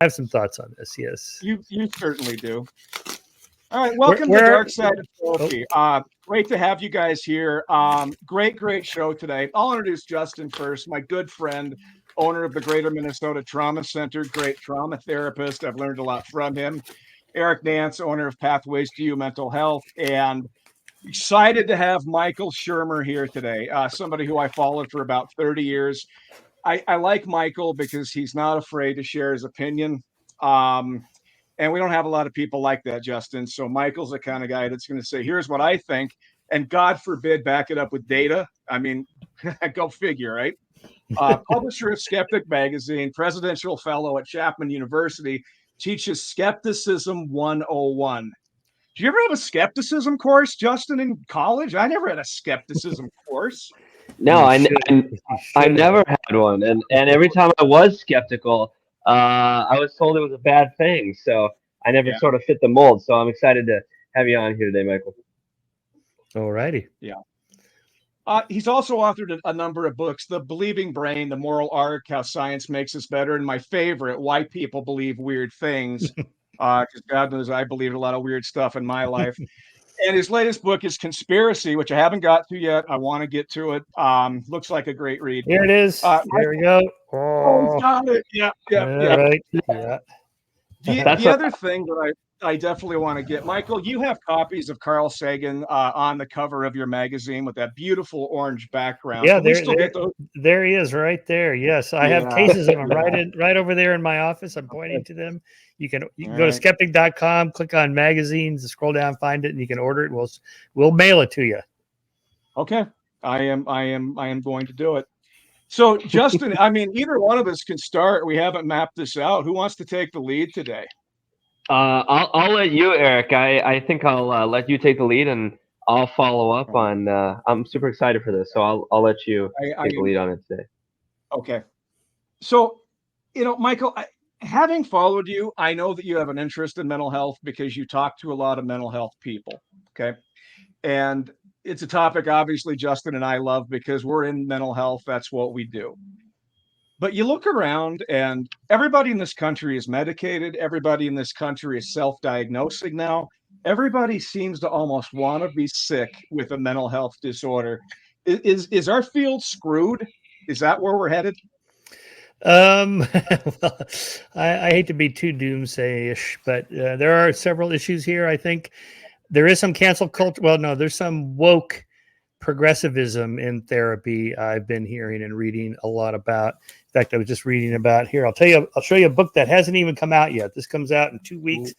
have some thoughts on this. Yes, you certainly do. All right, welcome to Darkside of Therapy. Great to have you guys here. Great show today. I'll introduce Justin first, my good friend, owner of the Greater Minnesota Trauma Center, great trauma therapist. I've learned a lot from him. Eric Nance, owner of Pathways to You Mental Health, and excited to have Michael Shermer here today, somebody who I followed for about 30 years. I like Michael because he's not afraid to share his opinion. And we don't have a lot of people like that, Justin. So Michael's the kind of guy that's going to say, here's what I think. And God forbid, back it up with data. I mean, go figure, right? Publisher of Skeptic magazine, presidential fellow at Chapman University, teaches Skepticism 101. Did you ever have a skepticism course, Justin, in college? I never had a skepticism course. No, I never had one. And every time I was skeptical, I was told it was a bad thing. So I never sort of fit the mold. So I'm excited to have you on here today, Michael. All righty. Yeah. He's also authored a number of books: The Believing Brain, The Moral Arc, How Science Makes Us Better, and my favorite, Why People Believe Weird Things. Because God knows I believed a lot of weird stuff in my life. And his latest book is Conspiracy, which I haven't got to yet. I want to get to it. Looks like a great read. Here it is. Here we go. Oh, got it. Yeah. Right. Yeah. The other thing that I definitely want to get, Michael, you have copies of Carl Sagan on the cover of your magazine with that beautiful orange background. Yeah, there he is right there. Yes, I have cases of them right over there in my office. I'm pointing to them. You can go to skeptic.com, click on magazines, scroll down, find it, and you can order it. We'll mail it to you. Okay. I am going to do it. So, Justin, I mean, either one of us can start. We haven't mapped this out. Who wants to take the lead today? I'll let you, Eric. I think I'll let you take the lead, and I'll follow up on. I'm super excited for this, so I'll let you take the lead on it today. Okay. So, Michael, having followed you, I know that you have an interest in mental health because you talk to a lot of mental health people. Okay. And it's a topic, obviously, Justin and I love because we're in mental health. That's what we do. But you look around and everybody in this country is medicated. Everybody in this country is self-diagnosing now. Everybody seems to almost want to be sick with a mental health disorder. Is our field screwed? Is that where we're headed? Well, I hate to be too doomsday-ish, but there are several issues here. I think there is some cancel culture. Well, no, there's some woke progressivism in therapy I've been hearing and reading a lot about. In fact, I was just reading about here. I'll show you a book that hasn't even come out yet. This comes out in 2 weeks.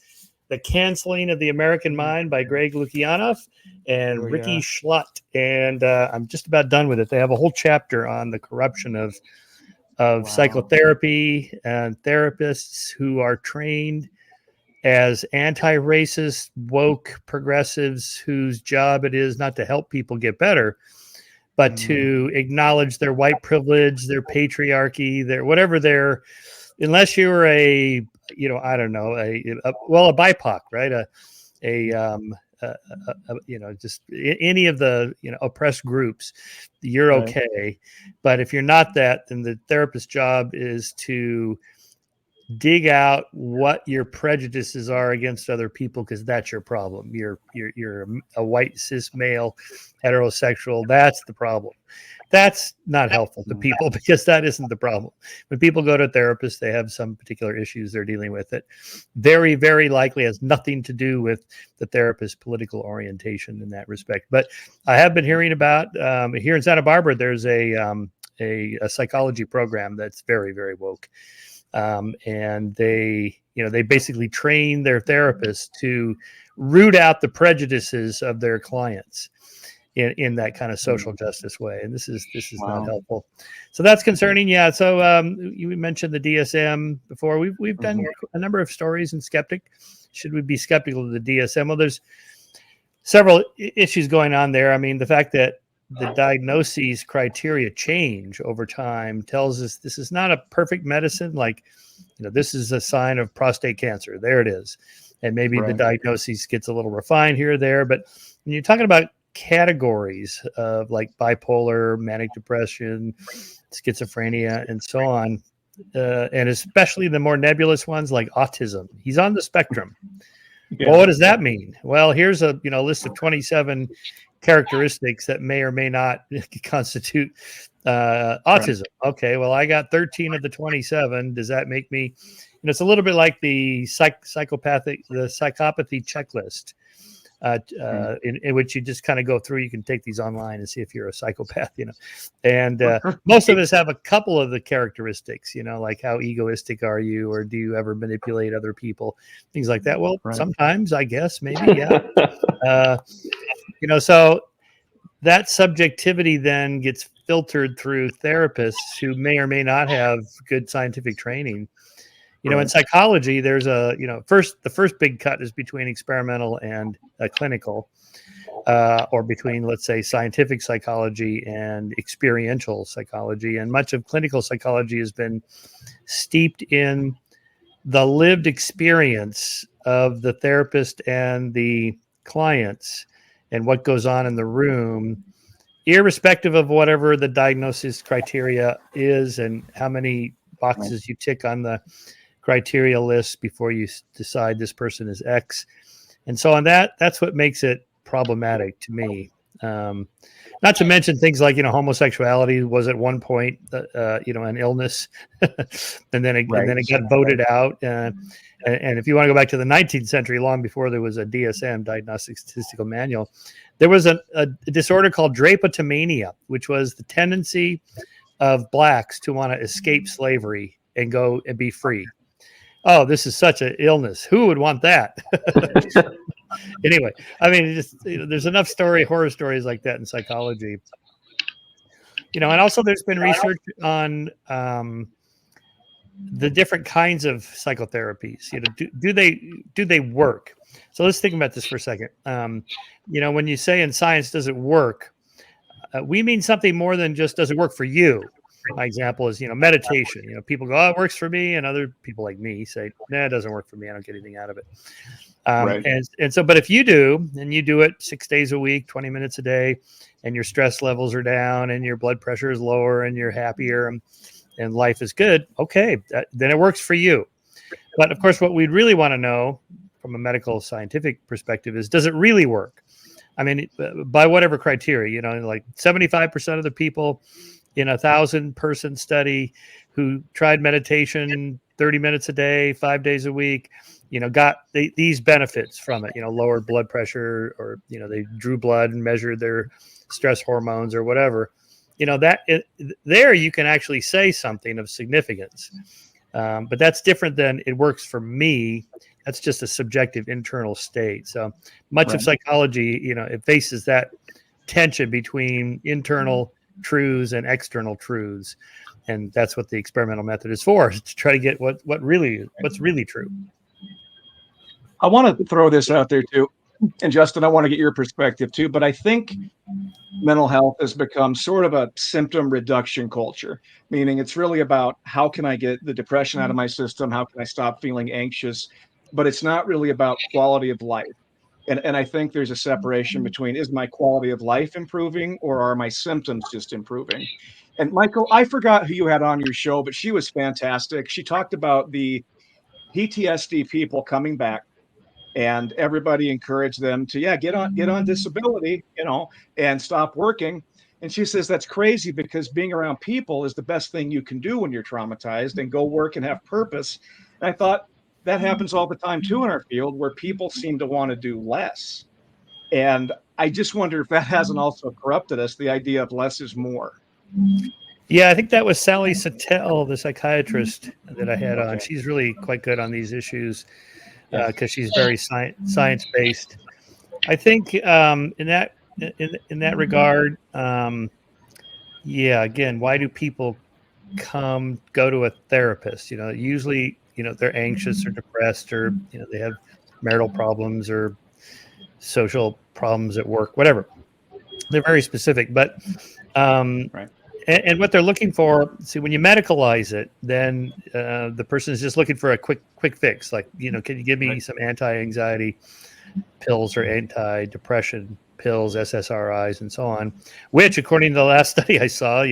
The Canceling of the American Mind by Greg Lukianoff and Ricky Schlott. And I'm just about done with it. They have a whole chapter on the corruption of psychotherapy and therapists who are trained as anti-racist, woke progressives whose job it is not to help people get better, but to acknowledge their white privilege, their patriarchy, their whatever their, unless you're a BIPOC, right? Just any of the, oppressed groups, you're okay. But if you're not that, then the therapist's job is to dig out what your prejudices are against other people, because that's your problem. You're a white cis male heterosexual. That's the problem. That's not helpful to people because that isn't the problem. When people go to therapists, they have some particular issues they're dealing with. It very, very likely has nothing to do with the therapist's political orientation in that respect. But I have been hearing about here in Santa Barbara, there's a psychology program that's very, very woke. And they basically train their therapists to root out the prejudices of their clients in that kind of social justice way. And this is not helpful. So that's concerning. Yeah. So you mentioned the DSM before. We've done a number of stories in Skeptic. Should we be skeptical of the DSM? Well, there's several issues going on there. I mean, the fact that the diagnoses criteria change over time tells us this is not a perfect medicine. Like, this is a sign of prostate cancer. There it is. And maybe the diagnosis gets a little refined here or there. But when you're talking about categories of like bipolar, manic depression, schizophrenia, and so on, and especially the more nebulous ones like autism. He's on the spectrum. Yeah. Well, what does that mean? Well, here's a list of 27 characteristics that may or may not constitute autism. Right. Okay, well, I got 13 of the 27. Does that make me? It's a little bit like the psychopathy checklist. In which you just kind of go through. You can take these online and see if you're a psychopath, and most of us have a couple of the characteristics, like how egoistic are you, or do you ever manipulate other people, things like that. Well, sometimes, I guess, maybe, yeah. So that subjectivity then gets filtered through therapists who may or may not have good scientific training. In psychology, there's the first big cut is between experimental and clinical, or between, let's say, scientific psychology and experiential psychology. And much of clinical psychology has been steeped in the lived experience of the therapist and the clients and what goes on in the room, irrespective of whatever the diagnosis criteria is and how many boxes you tick on the criteria list before you decide this person is X. And so on that's what makes it problematic to me. Not to mention things like, homosexuality was at one point, an illness, and then it got voted out. And if you want to go back to the 19th century, long before there was a DSM, Diagnostic Statistical Manual, there was a disorder called drapetomania, which was the tendency of blacks to want to escape slavery and go and be free. Oh, this is such an illness. Who would want that? Anyway, I mean, there's enough horror stories like that in psychology. And also there's been research on the different kinds of psychotherapies. Do they work? So let's think about this for a second. When you say in science, does it work? We mean something more than just does it work for you. My example is, meditation. People go, oh, it works for me. And other people like me say, nah, it doesn't work for me. I don't get anything out of it. And so, but if you do, and you do it 6 days a week, 20 minutes a day, and your stress levels are down and your blood pressure is lower and you're happier and life is good, okay, then it works for you. But of course, what we'd really want to know from a medical scientific perspective is, does it really work? I mean, by whatever criteria, like 75% of the people in 1,000-person study who tried meditation 30 minutes a day, 5 days a week, got these benefits from it, lowered blood pressure, or, they drew blood and measured their stress hormones or whatever, there you can actually say something of significance. But that's different than it works for me. That's just a subjective internal state. So much of psychology, it faces that tension between internal truths and external truths, and that's what the experimental method is for, to try to get what's really true. I want to throw this out there too, and Justin, I want to get your perspective too, but I think mental health has become sort of a symptom reduction culture, meaning it's really about how can I get the depression out of my system, how can I stop feeling anxious, but it's not really about quality of life. And I think there's a separation between, is my quality of life improving, or are my symptoms just improving? And Michael, I forgot who you had on your show, but she was fantastic. She talked about the PTSD people coming back, and everybody encouraged them to, get on disability, and stop working. And she says, that's crazy, because being around people is the best thing you can do when you're traumatized, and go work and have purpose. And I thought, that happens all the time too in our field, where people seem to want to do less. And I just wonder if that hasn't also corrupted us, the idea of less is more. Yeah, I think that was Sally Sattel, the psychiatrist that I had on. She's really quite good on these issues because she's very science-based. I think in that regard, again, why do people go to a therapist? Usually, they're anxious or depressed, or they have marital problems or social problems at work, whatever. They're very specific, but and what they're looking for, see, when you medicalize it, then the person is just looking for a quick fix, like, can you give me some anti-anxiety pills or anti-depression pills, SSRIs, and so on, which, according to the last study I saw,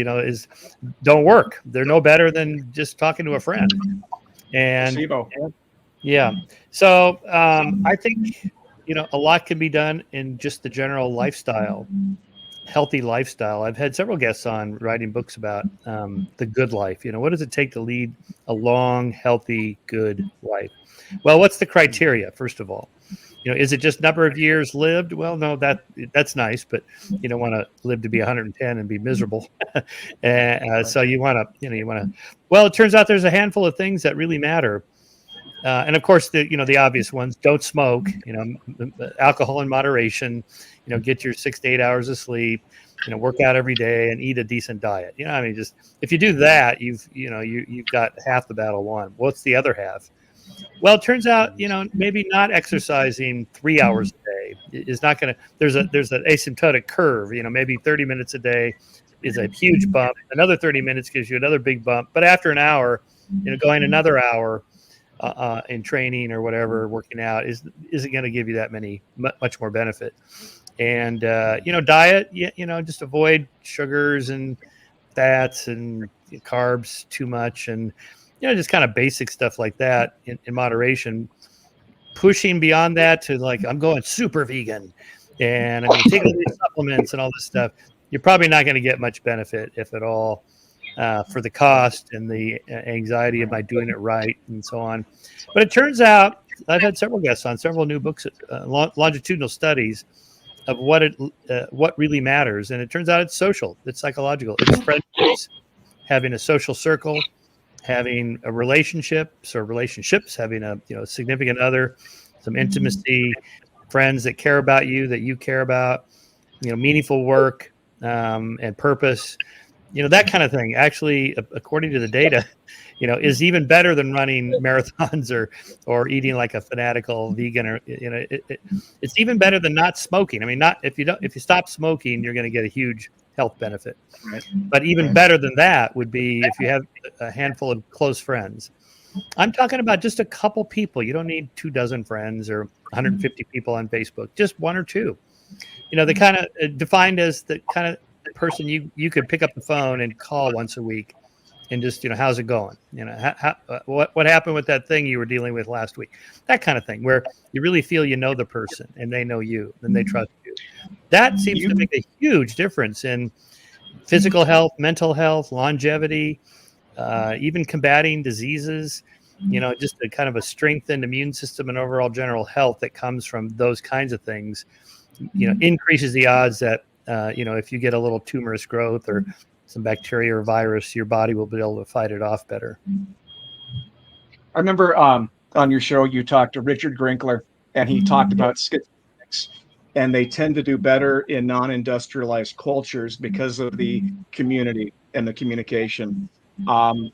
don't work. They're no better than just talking to a friend. And placebo. Yeah. So I think, a lot can be done in just the general lifestyle, healthy lifestyle. I've had several guests on writing books about the good life. What does it take to lead a long, healthy, good life? Well, what's the criteria, first of all? Is it just number of years lived? Well, no, that's nice, but you don't want to live to be 110 and be miserable. So you want to, well, it turns out there's a handful of things that really matter. And of course, the obvious ones: don't smoke, alcohol in moderation, get your 6 to 8 hours of sleep, work out every day, and eat a decent diet. Just if you do that, you've got half the battle won. What's the other half? Well, it turns out, maybe not exercising 3 hours a day is not going to. There's an asymptotic curve. Maybe 30 minutes a day is a huge bump. Another 30 minutes gives you another big bump. But after an hour, going another hour in training or whatever, working out isn't going to give you that much more benefit. And diet, just avoid sugars and fats and carbs too much, and just kind of basic stuff like that in moderation. Pushing beyond that to I'm going super vegan and I'm going to take all these supplements and all this stuff, you're probably not going to get much benefit, if at all, for the cost and the anxiety. Am I doing it right, and so on. But it turns out, I've had several guests on several new books, longitudinal studies of what really matters, and it turns out it's social, it's psychological, it's friendships, having a social circle, having a relationships, having a significant other, some intimacy, friends that care about you, that you care about, meaningful work, and purpose, that kind of thing. Actually, according to the data, is even better than running marathons or eating like a fanatical vegan, or it's even better than not smoking. I mean, if you stop smoking, you're going to get a huge health benefit. Right. But even better than that would be if you have a handful of close friends. I'm talking about just a couple people. You don't need 24 friends or 150 people on Facebook. Just one or two. The kind of defined as the kind of person you could pick up the phone and call once a week, and just how's it going? What happened with that thing you were dealing with last week? That kind of thing, where you really feel the person and they know you and they trust you. That seems to make a huge difference in physical health, mental health, longevity, even combating diseases. Just a kind of a strengthened immune system and overall general health that comes from those kinds of things. Increases the odds that if you get a little tumorous growth or some bacteria or virus, your body will be able to fight it off better. I remember on your show, you talked to Richard Grinkler, and he talked about schizophrenics, and they tend to do better in non-industrialized cultures because of the community and the communication. And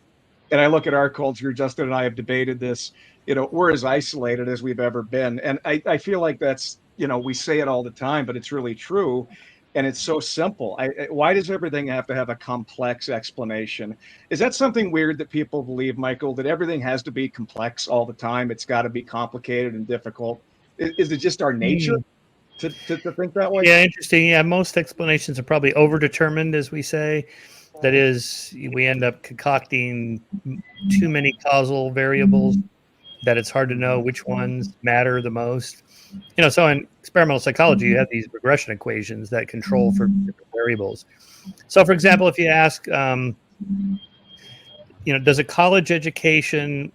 I look at our culture, Justin and I have debated this, we're as isolated as we've ever been. And I feel like that's, we say it all the time, but it's really true. And it's so simple. Why does everything have to have a complex explanation? Is that something weird that people believe, Michael, that everything has to be complex all the time? It's got to be complicated and difficult. Is it just our nature to think that way? Yeah, interesting. Yeah, most explanations are probably overdetermined, as we say. That is, we end up concocting too many causal variables that it's hard to know which ones matter the most. So in experimental psychology, you have these regression equations that control for different variables. So, for example, if you ask, does a college education,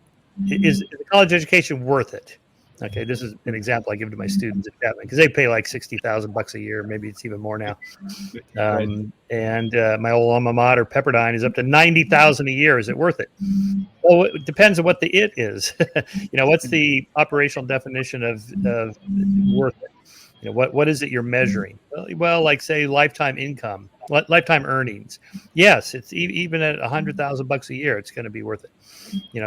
is a college education worth it? Okay, this is an example I give to my students at Chapman, because they pay like $60,000 a year. Maybe it's even more now. And my old alma mater, Pepperdine, is up to $90,000 a year. Is it worth it? Well, it depends on what the it is. What's the operational definition of worth it? What is it you're measuring? Well, like say lifetime income, lifetime earnings. Yes, it's even at $100,000 a year, it's going to be worth it.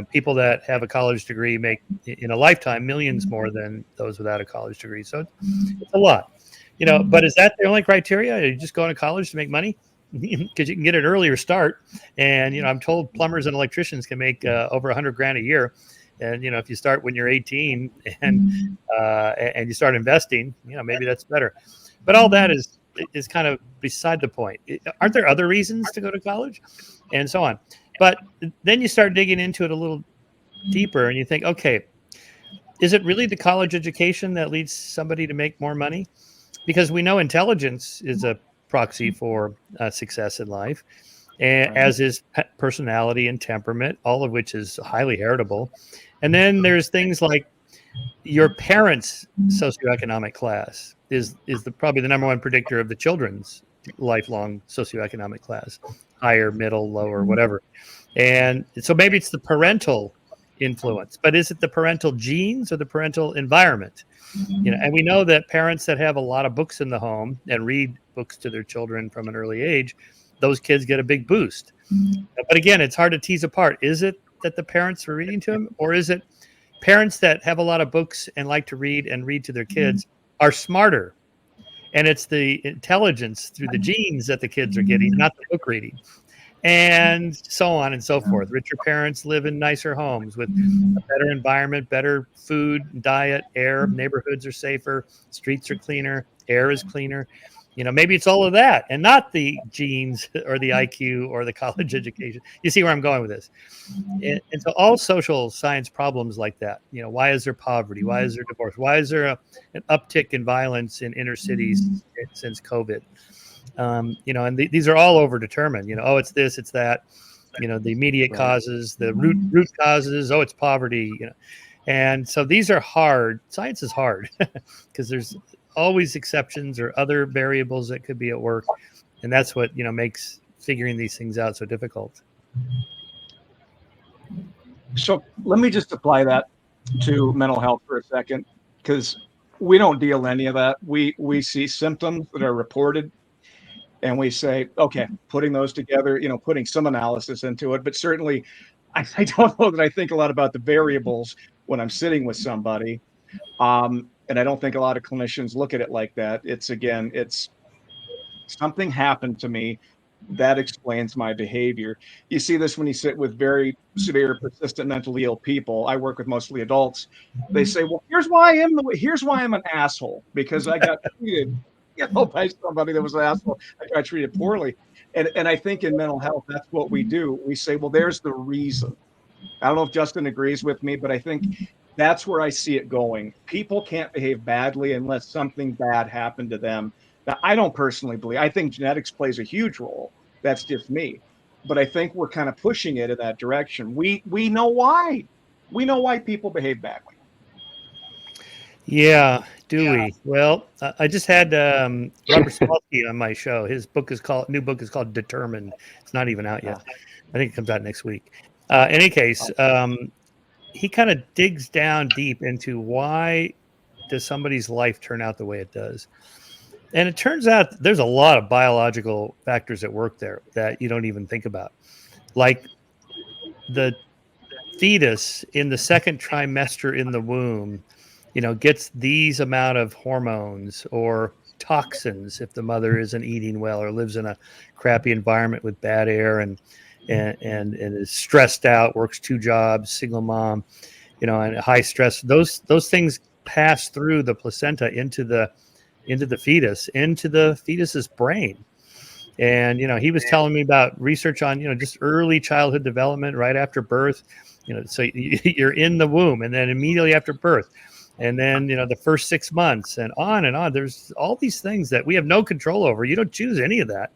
People that have a college degree make in a lifetime millions more than those without a college degree. So it's a lot. But is that the only criteria? Are you just going to college to make money? Because you can get an earlier start. And I'm told plumbers and electricians can make over $100,000 a year. And, if you start when you're 18 and you start investing, maybe that's better. But all that is kind of beside the point. Aren't there other reasons to go to college and so on? But then you start digging into it a little deeper and you think, okay, is it really the college education that leads somebody to make more money? Because we know intelligence is a proxy for success in life, and as is personality and temperament, all of which is highly heritable. And then there's things like your parents' socioeconomic class is probably the number one predictor of the children's lifelong socioeconomic class, higher, middle, lower, whatever. And so maybe it's the parental influence, but is it the parental genes or the parental environment? And we know that parents that have a lot of books in the home and read books to their children from an early age, those kids get a big boost. But again, it's hard to tease apart. Is it that the parents were reading to them, or is it parents that have a lot of books and like to read and read to their kids are smarter? And it's the intelligence through the genes that the kids are getting, not the book reading. And so on and so forth. Richer parents live in nicer homes with a better environment, better food, diet, air. Neighborhoods are safer, streets are cleaner, air is cleaner. Maybe it's all of that and not the genes or the IQ or the college education. You see where I'm going with this? And so all social science problems like that, why is there poverty? Why is there divorce? Why is there an uptick in violence in inner cities since COVID? And these are all overdetermined. It's this, it's that. The immediate causes, the root causes. It's poverty. And so these are hard. Science is hard because there's always exceptions or other variables that could be at work, and that's what makes figuring these things out so difficult. So let me just apply that to mental health for a second, because we don't deal any of that. We see symptoms that are reported, and we say, okay, putting those together, putting some analysis into it. But certainly, I don't know that I think a lot about the variables when I'm sitting with somebody. And I don't think a lot of clinicians look at it like that. It's something happened to me that explains my behavior. You see this when you sit with very severe, persistent mentally ill people. I work with mostly adults. They say, well, here's why I'm an asshole, because I got treated by somebody that was an asshole. I got treated poorly. And I think in mental health, that's what we do. We say, well, there's the reason. I don't know if Justin agrees with me, but I think that's where I see it going. People can't behave badly unless something bad happened to them. Now, I don't personally believe. I think genetics plays a huge role. That's just me. But I think we're kind of pushing it in that direction. We know why. We know why people behave badly. Yeah, do we? Well, I just had Robert Sapolsky on my show. His new book is called Determined. It's not even out yet. I think it comes out next week. In any case, he kind of digs down deep into why does somebody's life turn out the way it does. And it turns out there's a lot of biological factors at work there that you don't even think about. Like the fetus in the second trimester in the womb, gets these amount of hormones or toxins if the mother isn't eating well or lives in a crappy environment with bad air and is stressed out, works 2 jobs, single mom, and high stress. Those things pass through the placenta into the fetus's brain. And he was telling me about research on just early childhood development right after birth. So you're in the womb, and then immediately after birth, and then the first 6 months, and on and on. There's all these things that we have no control over. You don't choose any of that.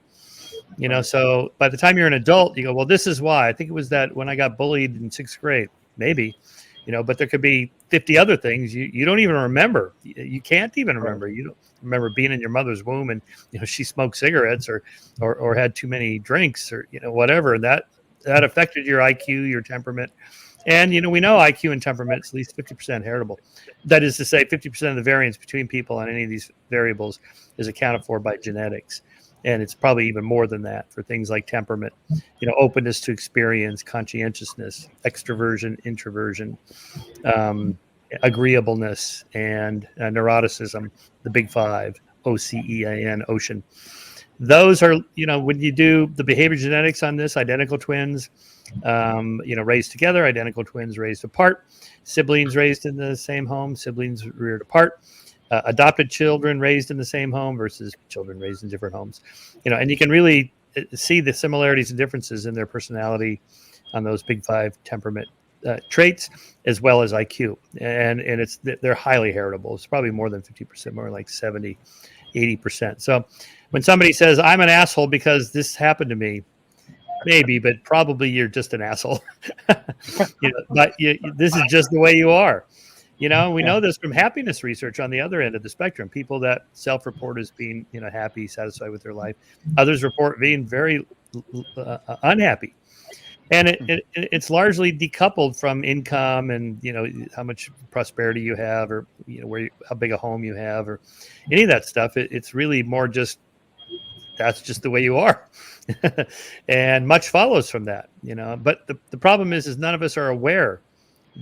So by the time you're an adult, you go, well, this is why. I think it was that when I got bullied in 6th grade, maybe, but there could be 50 other things you don't even remember. You can't even remember. You don't remember being in your mother's womb and, she smoked cigarettes or had too many drinks or, whatever. That affected your IQ, your temperament. And, we know IQ and temperament is at least 50% heritable. That is to say 50% of the variance between people on any of these variables is accounted for by genetics. And it's probably even more than that for things like temperament, openness to experience, conscientiousness, extroversion, introversion, agreeableness, and neuroticism, the big 5, OCEAN, ocean. those are, when you do the behavior genetics on this, identical twins, raised together, identical twins raised apart, siblings raised in the same home, siblings reared apart, adopted children raised in the same home versus children raised in different homes, and you can really see the similarities and differences in their personality on those big five temperament traits, as well as IQ, and they're highly heritable. It's probably more than 50%, more like 70, 80%. So when somebody says, I'm an asshole because this happened to me, maybe, but probably you're just an asshole. But this is just the way you are. We know this from happiness research on the other end of the spectrum. People that self-report as being, happy, satisfied with their life. Others report being very unhappy. And it's largely decoupled from income and, how much prosperity you have, or, how big a home you have, or any of that stuff. It's really more just, that's just the way you are. And much follows from that, but the problem is none of us are aware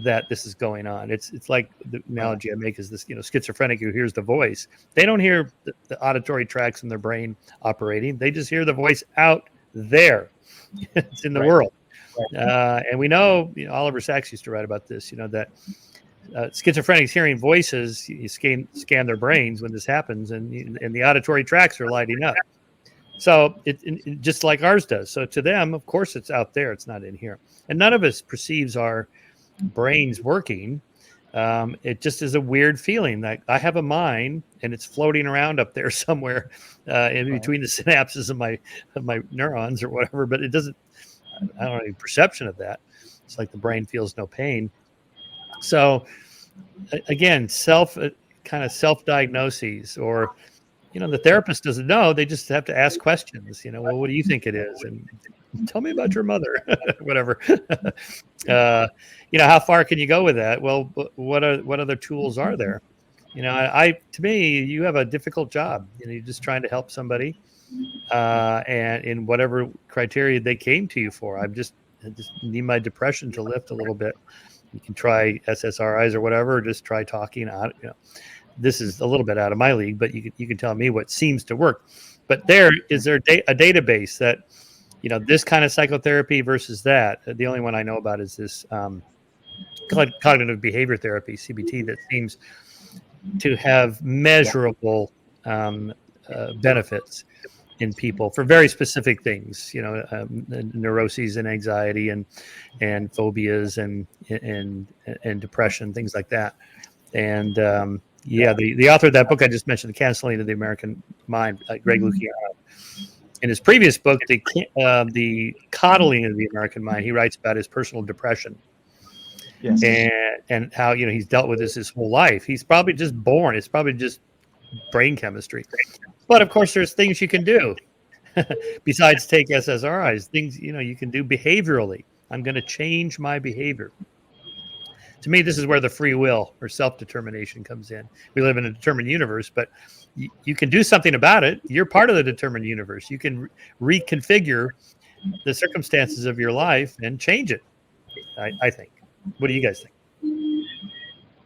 that this is going on. It's like the analogy I make is this, schizophrenic who hears the voice. They don't hear the auditory tracts in their brain operating. They just hear the voice out there. It's in the world. And we know, Oliver Sacks used to write about this, that schizophrenics hearing voices, you scan their brains when this happens, and the auditory tracts are lighting up. So it just like ours does. So to them, of course, it's out there. It's not in here. And none of us perceives our brains working. It just is a weird feeling that I have a mind and it's floating around up there somewhere in between the synapses of my neurons or whatever. But it doesn't. I don't have any perception of that. It's like the brain feels no pain. So again, kind of self-diagnoses, or the therapist doesn't know. They just have to ask questions. Well, what do you think it is? And tell me about your mother, whatever. How far can you go with that? Well, what other tools are there? To me, you have a difficult job. You're just trying to help somebody, and in whatever criteria they came to you for. I just need my depression to lift a little bit. You can try SSRIs or whatever, or just try talking out. This is a little bit out of my league, but you can tell me what seems to work. But is there a database that, this kind of psychotherapy versus that? The only one I know about is this cognitive behavior therapy, CBT, that seems to have measurable benefits in people for very specific things, neuroses and anxiety and phobias and depression, things like that. And the author of that book I just mentioned, The Canceling of the American Mind, Greg Luciano, in his previous book, the Coddling of the American Mind, he writes about his personal depression. Yes. And how, he's dealt with this his whole life. He's probably just born. It's probably just brain chemistry. But of course, there's things you can do besides take SSRIs. Things, you can do behaviorally. I'm going to change my behavior. To me, this is where the free will or self-determination comes in. We live in a determined universe, but you can do something about it. You're part of the determined universe. You can reconfigure the circumstances of your life and change it, I think. What do you guys think?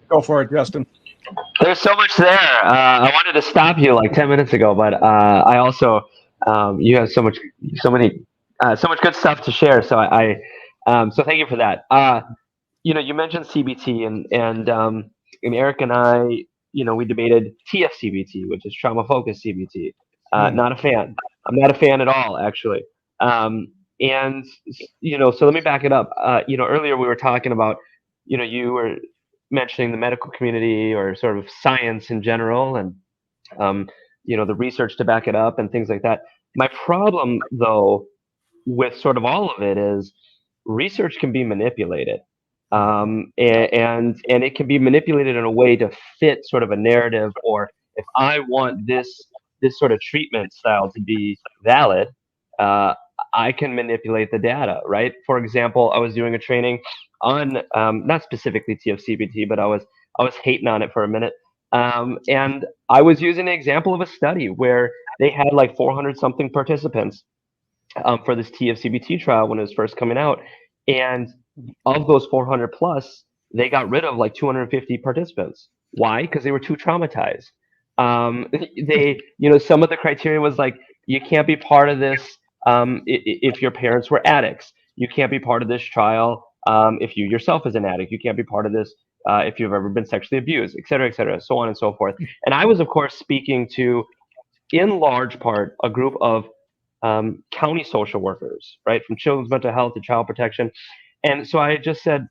Go for it, Justin. There's so much there. I wanted to stop you like 10 minutes ago, but I also, you have so much good stuff to share. So so thank you for that. You mentioned CBT, and Eric and I, we debated TFCBT, which is trauma focused CBT. Not a fan. I'm not a fan at all, actually. And so let me back it up. Earlier we were talking about, you were mentioning the medical community or sort of science in general, and the research to back it up and things like that. My problem, though, with sort of all of it is research can be manipulated, and it can be manipulated in a way to fit sort of a narrative. Or if I want this sort of treatment style to be valid, I can manipulate the data, right? For example, I was doing a training on not specifically TFCBT, but I was hating on it for a minute, and I was using an example of a study where they had like 400 something participants for this TFCBT trial when it was first coming out, and of those 400 plus, they got rid of like 250 participants. Why? Because they were too traumatized. They, some of the criteria was like, you can't be part of this if your parents were addicts. You can't be part of this trial if you yourself is an addict. You can't be part of this if you've ever been sexually abused, et cetera, so on and so forth. And I was, of course, speaking to, in large part, a group of county social workers, right, from children's mental health to child protection. And so I just said,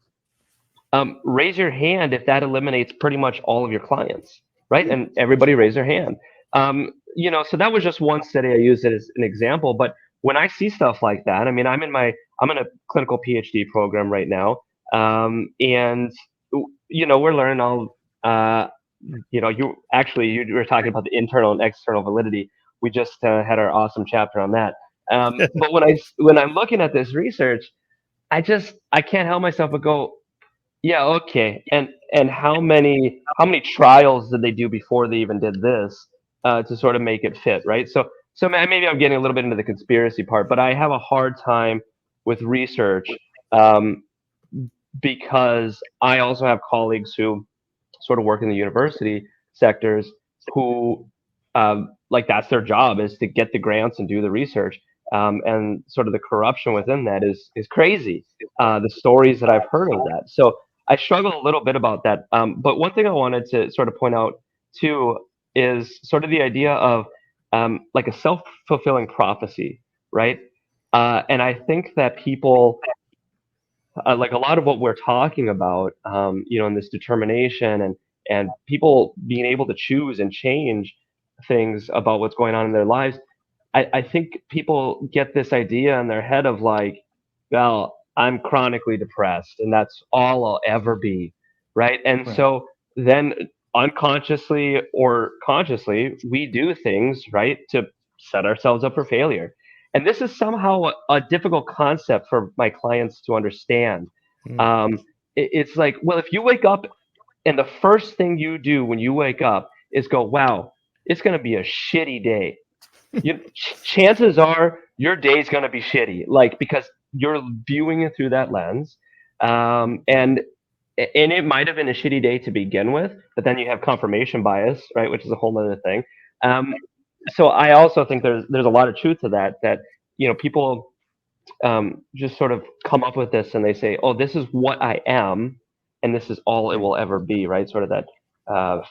raise your hand if that eliminates pretty much all of your clients, right? And everybody raised their hand. So that was just one study. I used it as an example. But when I see stuff like that, I mean, I'm in a clinical PhD program right now, and we're learning all. You were talking about the internal and external validity. We just had our awesome chapter on that. But when I'm looking at this research, I can't help myself but go, yeah, okay. And how many trials did they do before they even did this to sort of make it fit, right? So maybe I'm getting a little bit into the conspiracy part, but I have a hard time with research um, because I also have colleagues who sort of work in the university sectors who like that's their job, is to get the grants and do the research. And sort of the corruption within that is crazy. The stories that I've heard of that. So I struggle a little bit about that. But one thing I wanted to sort of point out too is sort of the idea of like a self-fulfilling prophecy, right? And I think that people, like a lot of what we're talking about, in this determination and people being able to choose and change things about what's going on in their lives, I think people get this idea in their head of like, well, I'm chronically depressed and that's all I'll ever be, right? And Right. so then unconsciously or consciously, we do things, right, to set ourselves up for failure. And this is somehow a difficult concept for my clients to understand. Mm. It's like, well, if you wake up and the first thing you do when you wake up is go, wow, it's going to be a shitty day. Chances are your day's going to be shitty, like, because you're viewing it through that lens. And it might have been a shitty day to begin with, but then you have confirmation bias, right, which is a whole other thing. So I also think there's a lot of truth to that people just sort of come up with this and they say, oh, this is what I am and this is all it will ever be, right? Sort of that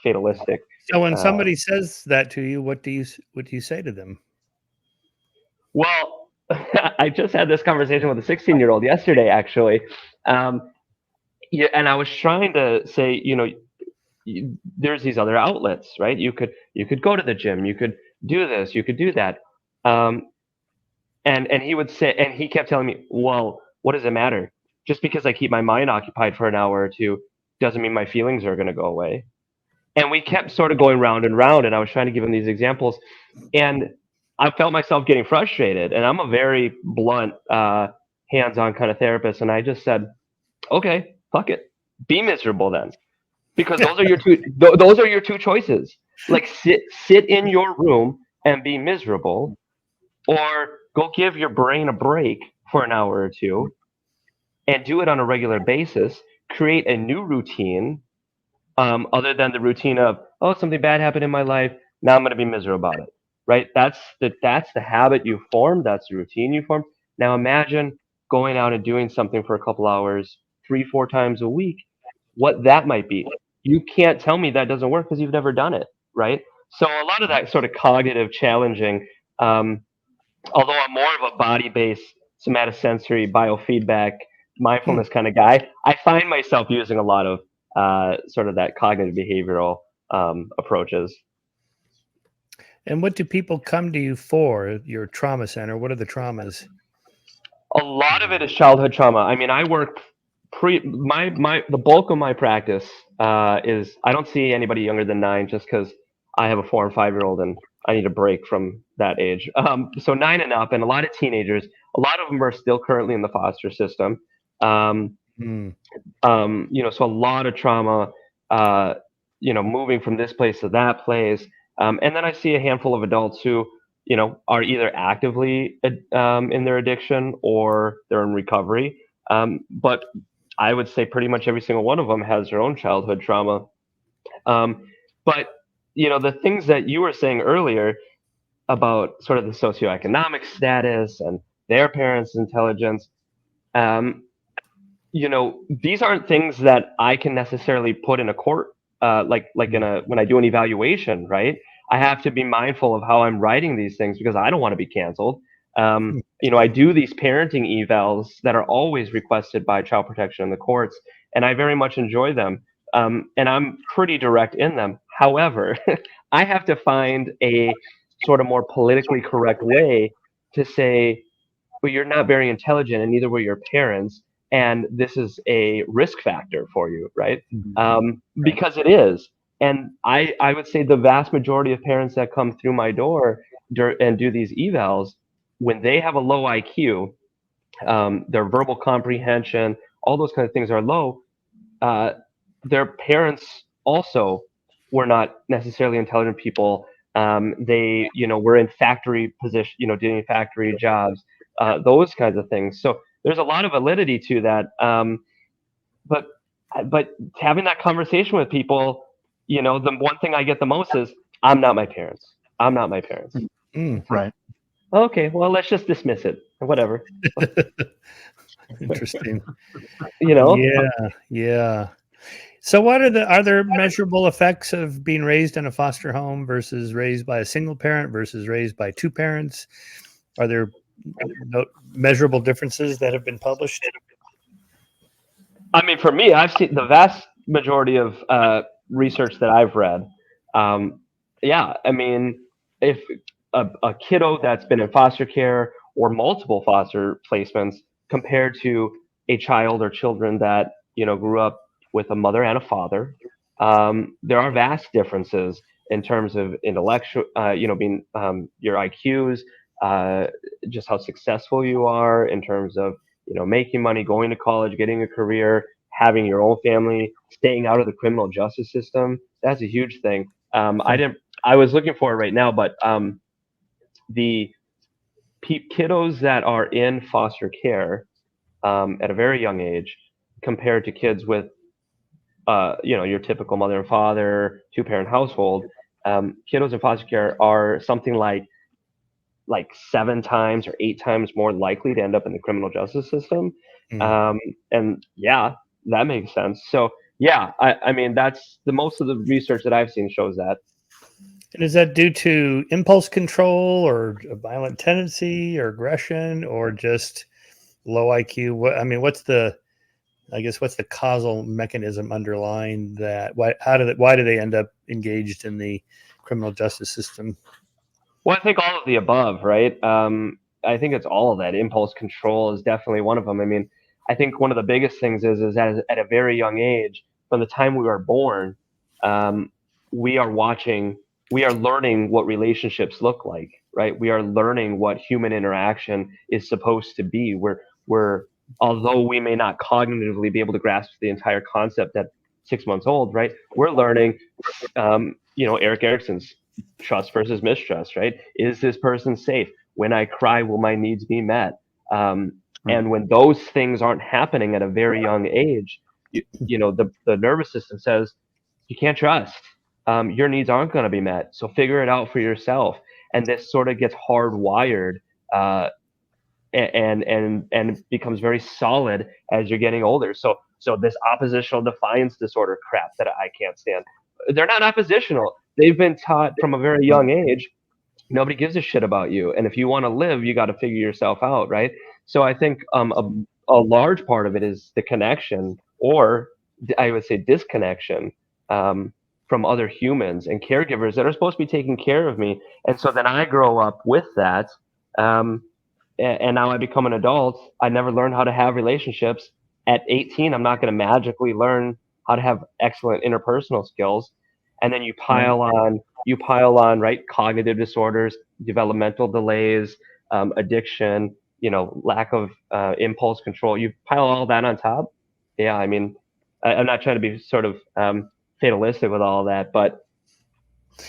fatalistic. So when somebody says that to you, what do you say to them? Well, I just had this conversation with a 16-year-old yesterday, actually. Yeah, and I was trying to say, there's these other outlets, right? You could go to the gym, you could do this, you could do that. And he would say, and he kept telling me, well, what does it matter? Just because I keep my mind occupied for an hour or two doesn't mean my feelings are going to go away. And we kept sort of going round and round, and I was trying to give him these examples, and I felt myself getting frustrated. And I'm a very blunt, hands-on kind of therapist, and I just said, okay, fuck it, be miserable then, because those are your two choices. Like sit in your room and be miserable, or go give your brain a break for an hour or two and do it on a regular basis. Create a new routine, other than the routine of, oh, something bad happened in my life, now I'm going to be miserable about it, right? That's the habit you formed. That's the routine you formed. Now imagine going out and doing something for a couple hours, 3-4 times a week, what that might be. You can't tell me that doesn't work because you've never done it, right? So a lot of that sort of cognitive challenging, although I'm more of a body-based somatosensory biofeedback mindfulness kind of guy, I find myself using a lot of sort of that cognitive behavioral approaches. And what do people come to you for? Your trauma center, what are the traumas? A lot of it is childhood trauma. I mean, I work the bulk of my practice is, I don't see anybody younger than 9, just because I have a 4 and 5-year-old and I need a break from that age. So 9 and up, and a lot of teenagers. A lot of them are still currently in the foster system. So a lot of trauma, moving from this place to that place. And then I see a handful of adults who, are either actively in their addiction or they're in recovery. But I would say pretty much every single one of them has their own childhood trauma. But the things that you were saying earlier about sort of the socioeconomic status and their parents' intelligence, these aren't things that I can necessarily put in a court, when I do an evaluation, right? I have to be mindful of how I'm writing these things because I don't want to be canceled. I do these parenting evals that are always requested by child protection in the courts, and I very much enjoy them. And I'm pretty direct in them. However, I have to find a sort of more politically correct way to say, well, you're not very intelligent, and neither were your parents, and this is a risk factor for you, right? Because it is. And I would say the vast majority of parents that come through my door and do these evals, when they have a low IQ, their verbal comprehension, all those kind of things are low. Their parents also were not necessarily intelligent people. They, were in factory position, doing factory jobs, those kinds of things. So there's a lot of validity to that. But having that conversation with people, the one thing I get the most is, I'm not my parents. I'm not my parents. Right. Okay, well, let's just dismiss it. Whatever. Interesting. Yeah. So are there measurable effects of being raised in a foster home versus raised by a single parent versus raised by two parents? Are there measurable differences that have been published? I mean, for me, I've seen the vast majority of research that I've read. I mean, if a kiddo that's been in foster care or multiple foster placements compared to a child or children that grew up with a mother and a father, there are vast differences in terms of intellectual, being your IQs, just how successful you are in terms of making money, going to college, getting a career, having your own family, staying out of the criminal justice system. That's a huge thing. I was looking for it right now, but the kiddos that are in foster care at a very young age compared to kids with your typical mother and father, two-parent household, kiddos in foster care are something like 7 times or 8 times more likely to end up in the criminal justice system. And yeah, that makes sense. So yeah, I mean, that's most of the research that I've seen shows that. And is that due to impulse control or a violent tendency or aggression or just low IQ? What's the causal mechanism underlying that? Why do they end up engaged in the criminal justice system? Well, I think all of the above, right? I think it's all of that. Impulse control is definitely one of them. I mean, I think one of the biggest things is that at a very young age, from the time we are born, we are learning what relationships look like, right? We are learning what human interaction is supposed to be. Although we may not cognitively be able to grasp the entire concept at 6 months old, right? We're learning, Erik Erikson's trust versus mistrust, right? Is this person safe? When I cry, will my needs be met? And when those things aren't happening at a very young age, the nervous system says, you can't trust. Your needs aren't going to be met. So figure it out for yourself. And this sort of gets hardwired and becomes very solid as you're getting older. So this oppositional defiance disorder crap that I can't stand. They're not oppositional. They've been taught from a very young age, nobody gives a shit about you. And if you want to live, you got to figure yourself out, right? So I think a large part of it is the connection, or I would say disconnection, from other humans and caregivers that are supposed to be taking care of me. And so then I grow up with that. And now I become an adult. I never learned how to have relationships. At 18, I'm not going to magically learn how to have excellent interpersonal skills. And then you pile on, right? Cognitive disorders, developmental delays, addiction, lack of impulse control. You pile all that on top. Yeah, I mean, I'm not trying to be sort of fatalistic with all that, but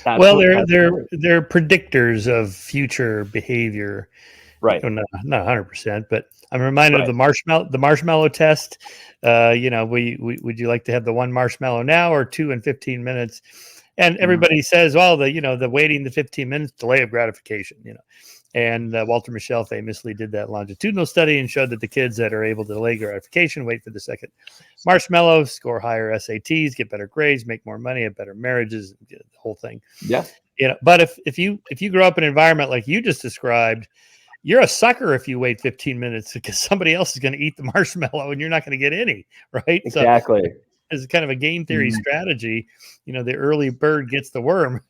they're predictors of future behavior. Right. Not 100%, but I'm reminded of the marshmallow test. Would you like to have the one marshmallow now or 2 in 15 minutes? And everybody says, well, the waiting the 15 minutes, delay of gratification, And Walter Mischel famously did that longitudinal study and showed that the kids that are able to delay gratification, wait for the second marshmallow, score higher SATs, get better grades, make more money, have better marriages, the whole thing. Yeah. But if you grow up in an environment like you just described, you're a sucker if you wait 15 minutes because somebody else is going to eat the marshmallow and you're not going to get any, right? Exactly. So it's kind of a game theory strategy. The early bird gets the worm.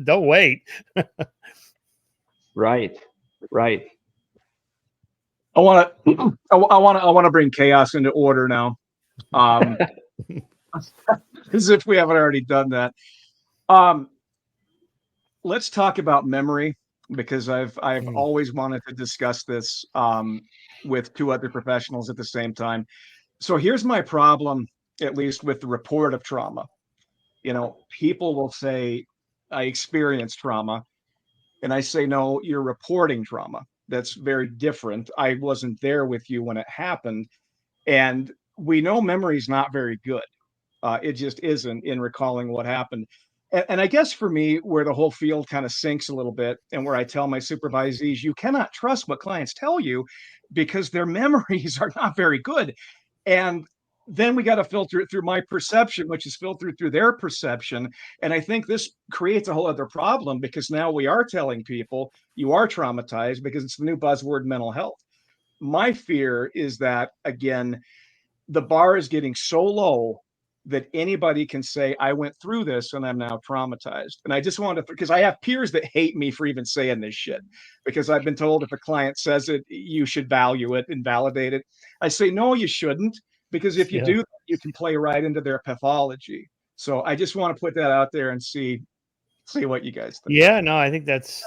Don't wait. Right. I want to bring chaos into order now. As if we haven't already done that. Let's talk about memory, because I've always wanted to discuss this with two other professionals at the same time. So here's my problem, at least with the report of trauma. People will say, I experienced trauma. And I say, no, you're reporting trauma. That's very different. I wasn't there with you when it happened. And we know memory is not very good. It just isn't in recalling what happened. And I guess for me, where the whole field kind of sinks a little bit, and where I tell my supervisees, you cannot trust what clients tell you because their memories are not very good. And then we got to filter it through my perception, which is filtered through their perception. And I think this creates a whole other problem, because now we are telling people you are traumatized, because it's the new buzzword, mental health. My fear is that, again, the bar is getting so low that anybody can say, I went through this and I'm now traumatized. And I just wanted to, because I have peers that hate me for even saying this shit, because I've been told if a client says it, you should value it and validate it. I say, no, you shouldn't, because if you do, you can play right into their pathology. So I just want to put that out there and see what you guys think. Yeah, no, I think that's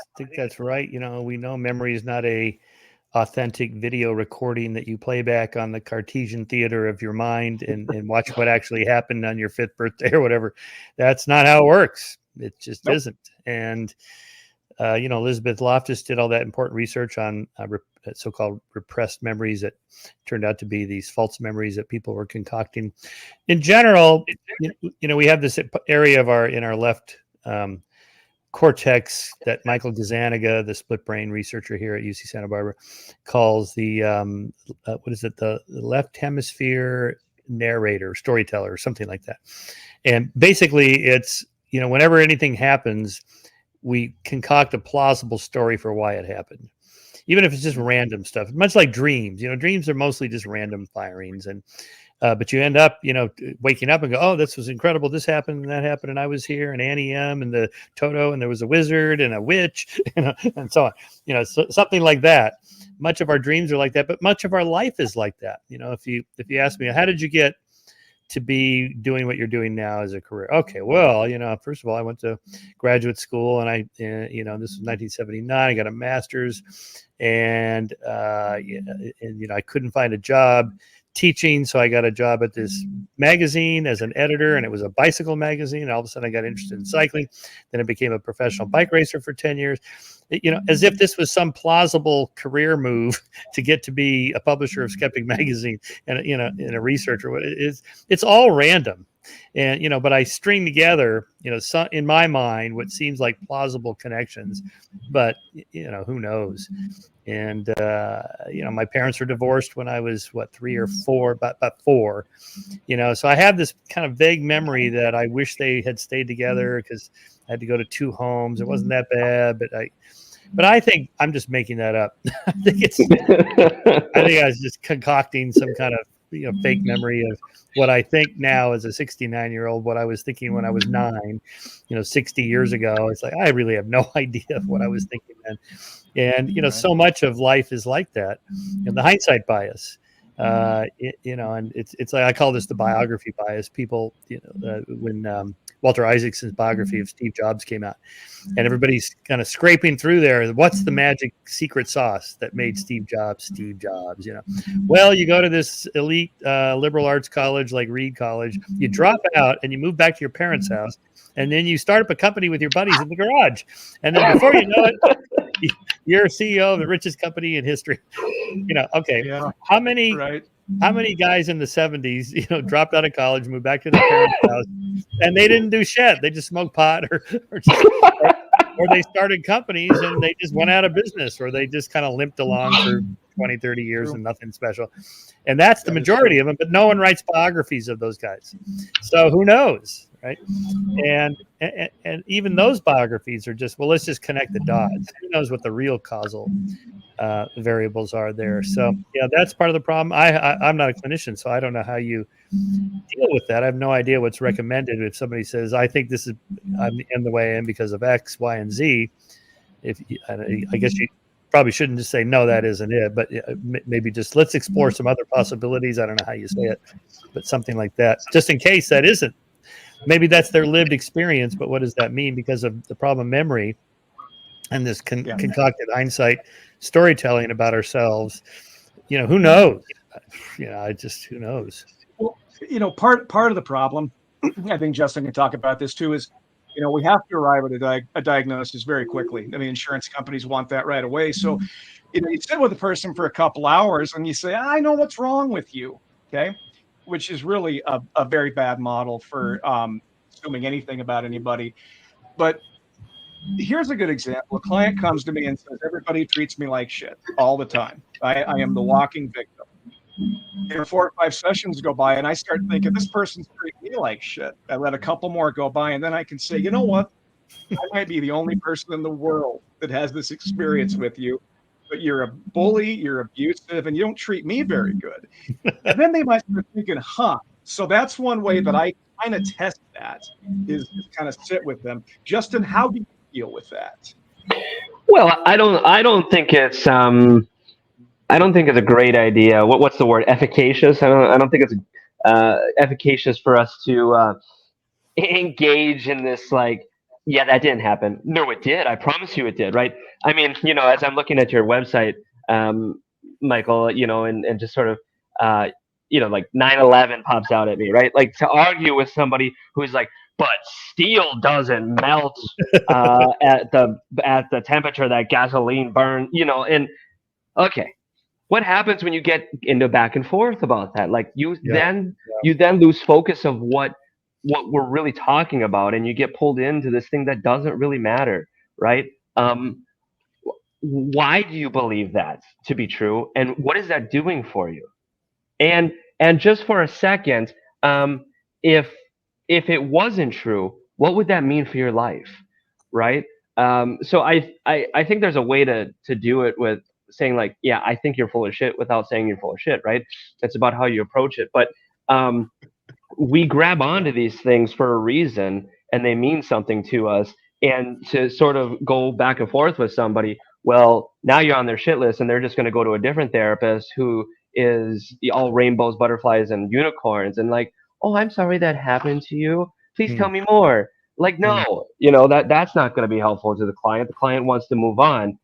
right. We know memory is not a authentic video recording that you play back on the Cartesian theater of your mind and watch what actually happened on your 5th birthday or whatever. That's not how it works. It just isn't. And Elizabeth Loftus did all that important research on so-called repressed memories that turned out to be these false memories that people were concocting. In general, we have this area in our left cortex that Michael Gazzaniga, the split brain researcher here at UC Santa Barbara, calls the the left hemisphere narrator, storyteller, or something like that. And basically, it's whenever anything happens, we concoct a plausible story for why it happened, even if it's just random stuff. Much like dreams, dreams are mostly just random firings, and but you end up, waking up and go, oh, this was incredible. This happened and that happened. And I was here, and Annie M and the Toto, and there was a wizard and a witch, and so on, so, something like that. Much of our dreams are like that, but much of our life is like that. If you ask me, how did you get to be doing what you're doing now as a career? Okay, well, first of all, I went to graduate school, and this was 1979. I got a master's, and I couldn't find a job teaching, so I got a job at this magazine as an editor, and it was a bicycle magazine. And all of a sudden, I got interested in cycling. Then I became a professional bike racer for 10 years. As if this was some plausible career move to get to be a publisher of Skeptic magazine and a researcher. It's all random, and but I string together in my mind what seems like plausible connections, but who knows. And my parents were divorced when I was 3 or 4, about 4, so I have this kind of vague memory that I wish they had stayed together, because I had to go to 2 homes. It wasn't that bad, but I think I'm just making that up. I think I was just concocting some kind of fake memory of what I think now as a 69-year-old, what I was thinking when I was 9, 60 years ago. It's like, I really have no idea of what I was thinking then. And, so much of life is like that. And the hindsight bias, and it's like, I call this the biography bias. People, when Walter Isaacson's biography of Steve Jobs came out, and everybody's kind of scraping through there. What's the magic secret sauce that made Steve Jobs Steve Jobs? Well, you go to this elite liberal arts college like Reed College, you drop out and you move back to your parents' house, and then you start up a company with your buddies in the garage, and then before you know it, you're CEO of the richest company in history. Okay, how many how many guys in the 70s, dropped out of college, moved back to their parents' house, and they didn't do shit. They just smoked pot or they started companies and they just went out of business, or they just kind of limped along for 20, 30 years and nothing special. And that's the majority of them, but no one writes biographies of those guys. So who knows, right? And even those biographies are just, well, let's just connect the dots. Who knows what the real causal variables are there. So yeah, that's part of the problem. I'm not a clinician, so I don't know how you deal with that. I have no idea what's recommended. If somebody says, I think I'm in the way in because of X, Y, and Z, I guess you probably shouldn't just say, no, that isn't it, but maybe just let's explore some other possibilities. I don't know how you say it, but something like that, just in case that isn't. Maybe that's their lived experience, but what does that mean? Because of the problem of memory and this concocted hindsight storytelling about ourselves, who knows? Who knows? Well, part of the problem, I think Justin can talk about this too, is, we have to arrive at a diagnosis very quickly. I mean, insurance companies want that right away. So, you sit with a person for a couple hours and you say, I know what's wrong with you. Okay. Which is really a very bad model for assuming anything about anybody. But here's a good example. A client comes to me and says, everybody treats me like shit all the time. I am the walking victim. 4 or 5 sessions go by and I start thinking, this person's treating me like shit. I let a couple more go by and then I can say, you know what? I might be the only person in the world that has this experience with you, but you're a bully, you're abusive, and you don't treat me very good. And then they might start thinking, so that's one way that I kind of test that, is just kind of sit with them. Justin, how do you deal with that? Well, I don't think it's a great idea. What's the word? Efficacious. I don't think it's efficacious for us to engage in this, like, yeah, that didn't happen. No, it did. I promise you it did. Right. I mean, as I'm looking at your website, Michael, and just sort of, like 9/11 pops out at me, right? Like, to argue with somebody who's like, but steel doesn't melt at the temperature that gasoline burns, and okay. What happens when you get into back and forth about that? Like, you then lose focus of what we're really talking about, and you get pulled into this thing that doesn't really matter, right? Why do you believe that to be true, and what is that doing for you? And just for a second, if it wasn't true, what would that mean for your life, right? So I think there's a way to do it with saying, like, yeah, I think you're full of shit, without saying you're full of shit, right? It's about how you approach it. But we grab onto these things for a reason, and they mean something to us. And to sort of go back and forth with somebody, well, now you're on their shit list, and they're just going to go to a different therapist who is all rainbows, butterflies, and unicorns, and like, oh, I'm sorry that happened to you. Please tell me more. Like, no, that's not going to be helpful to the client. The client wants to move on.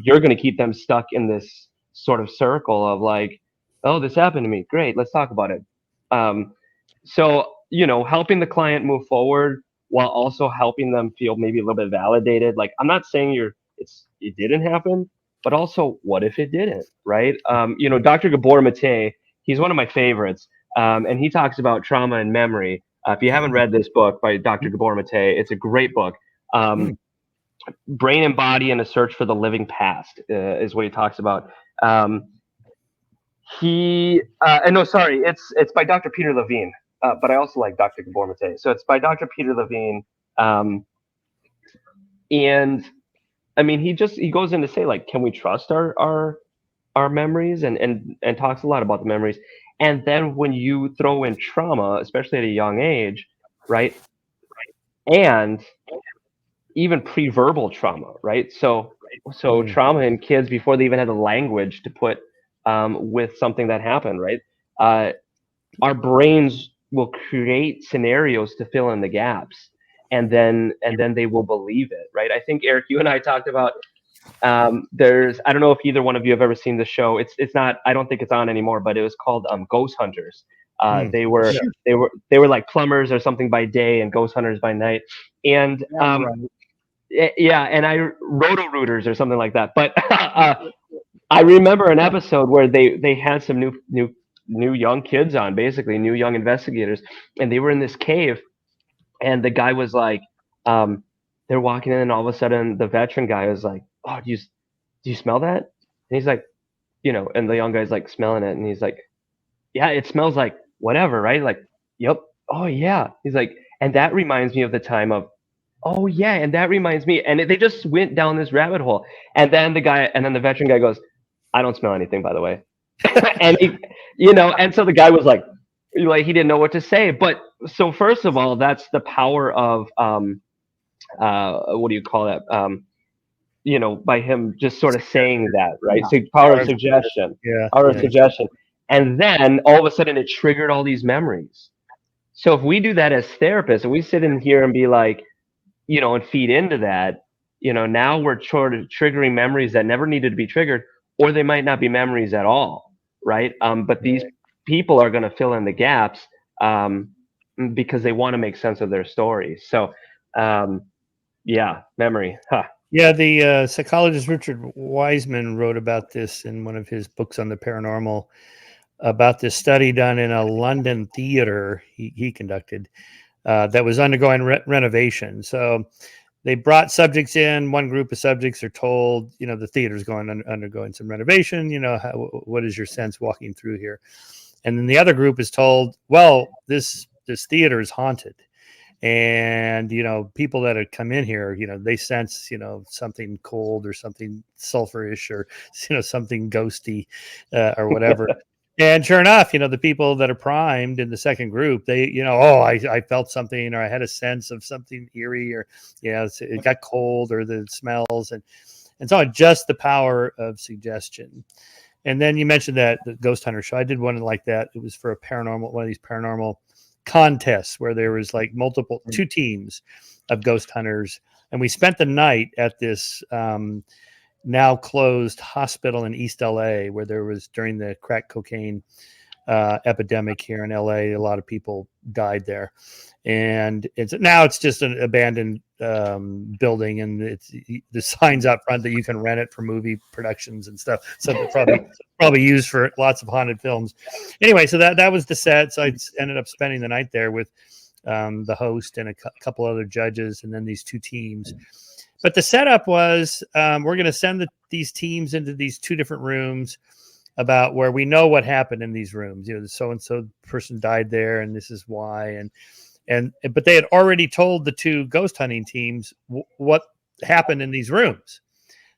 You're going to keep them stuck in this sort of circle of like, oh, this happened to me. Great, let's talk about it. So, helping the client move forward while also helping them feel maybe a little bit validated. Like, I'm not saying it didn't happen, but also, what if it didn't, right? Dr. Gabor Mate, he's one of my favorites, and he talks about trauma and memory. If you haven't read this book by Dr. Gabor Mate, it's a great book. Brain and Body in a Search for the Living Past is what he talks about. It's by Dr. Peter Levine, but I also like Dr. Gabor Mate. So it's by Dr. Peter Levine, and I mean, he goes in to say, like, can we trust our memories, and talks a lot about the memories. And then when you throw in trauma, especially at a young age, right, and even pre-verbal trauma, right? So trauma in kids before they even had the language to put with something that happened, right? Our brains will create scenarios to fill in the gaps, and then they will believe it, right? I think, Eric, you and I talked about I don't know if either one of you have ever seen the show. It's not, I don't think it's on anymore, but it was called Ghost Hunters. They were like plumbers or something by day and ghost hunters by night. And and Roto-Rooters or something like that. But I remember an episode where they had some new new young kids on, basically new young investigators, and they were in this cave, and the guy was like, they're walking in, and all of a sudden the veteran guy was like, "Oh, do you smell that?" And he's like, and the young guy's like smelling it, and he's like, "Yeah, it smells like whatever, right?" Like, "Yep." "Oh yeah." He's like, "And that reminds me of the time of." "Oh yeah, and that reminds me." And they just went down this rabbit hole. And then the veteran guy goes, "I don't smell anything, by the way." And and so the guy was like he didn't know what to say. But so first of all, that's the power of what do you call that? By him just sort of saying that, right? So power of suggestion, power of suggestion. And then all of a sudden it triggered all these memories. So if we do that as therapists, and we sit in here and be like, and feed into that, now we're sort of triggering memories that never needed to be triggered, or they might not be memories at all, right? But these people are going to fill in the gaps because they want to make sense of their stories. So, memory. Huh. Yeah, the psychologist Richard Wiseman wrote about this in one of his books on the paranormal, about this study done in a London theater he conducted that was undergoing renovation. So they brought subjects in. One group of subjects are told, the theater's undergoing some renovation. What is your sense walking through here? And then the other group is told, well, this theater is haunted. And people that have come in here, they sense something cold or something sulfurish or something ghosty or whatever. And sure enough, the people that are primed in the second group, they I felt something, or I had a sense of something eerie, or it got cold, or the smells, and so just the power of suggestion. And then you mentioned that the ghost hunter show. I did one like that. It was for one of these paranormal contests where there was like two teams of ghost hunters, and we spent the night at this now closed hospital in East LA, where there was, during the crack cocaine epidemic here in LA, a lot of people died there, and it's just an abandoned building, and it's the signs out front that you can rent it for movie productions and stuff. So they're probably used for lots of haunted films. Anyway, so that was the set. So I ended up spending the night there with the host and a couple other judges, and then these two teams. But the setup was we're going to send these teams into these two different rooms, about where we know what happened in these rooms. So and so person died there, and this is why. But they had already told the two ghost hunting teams what happened in these rooms.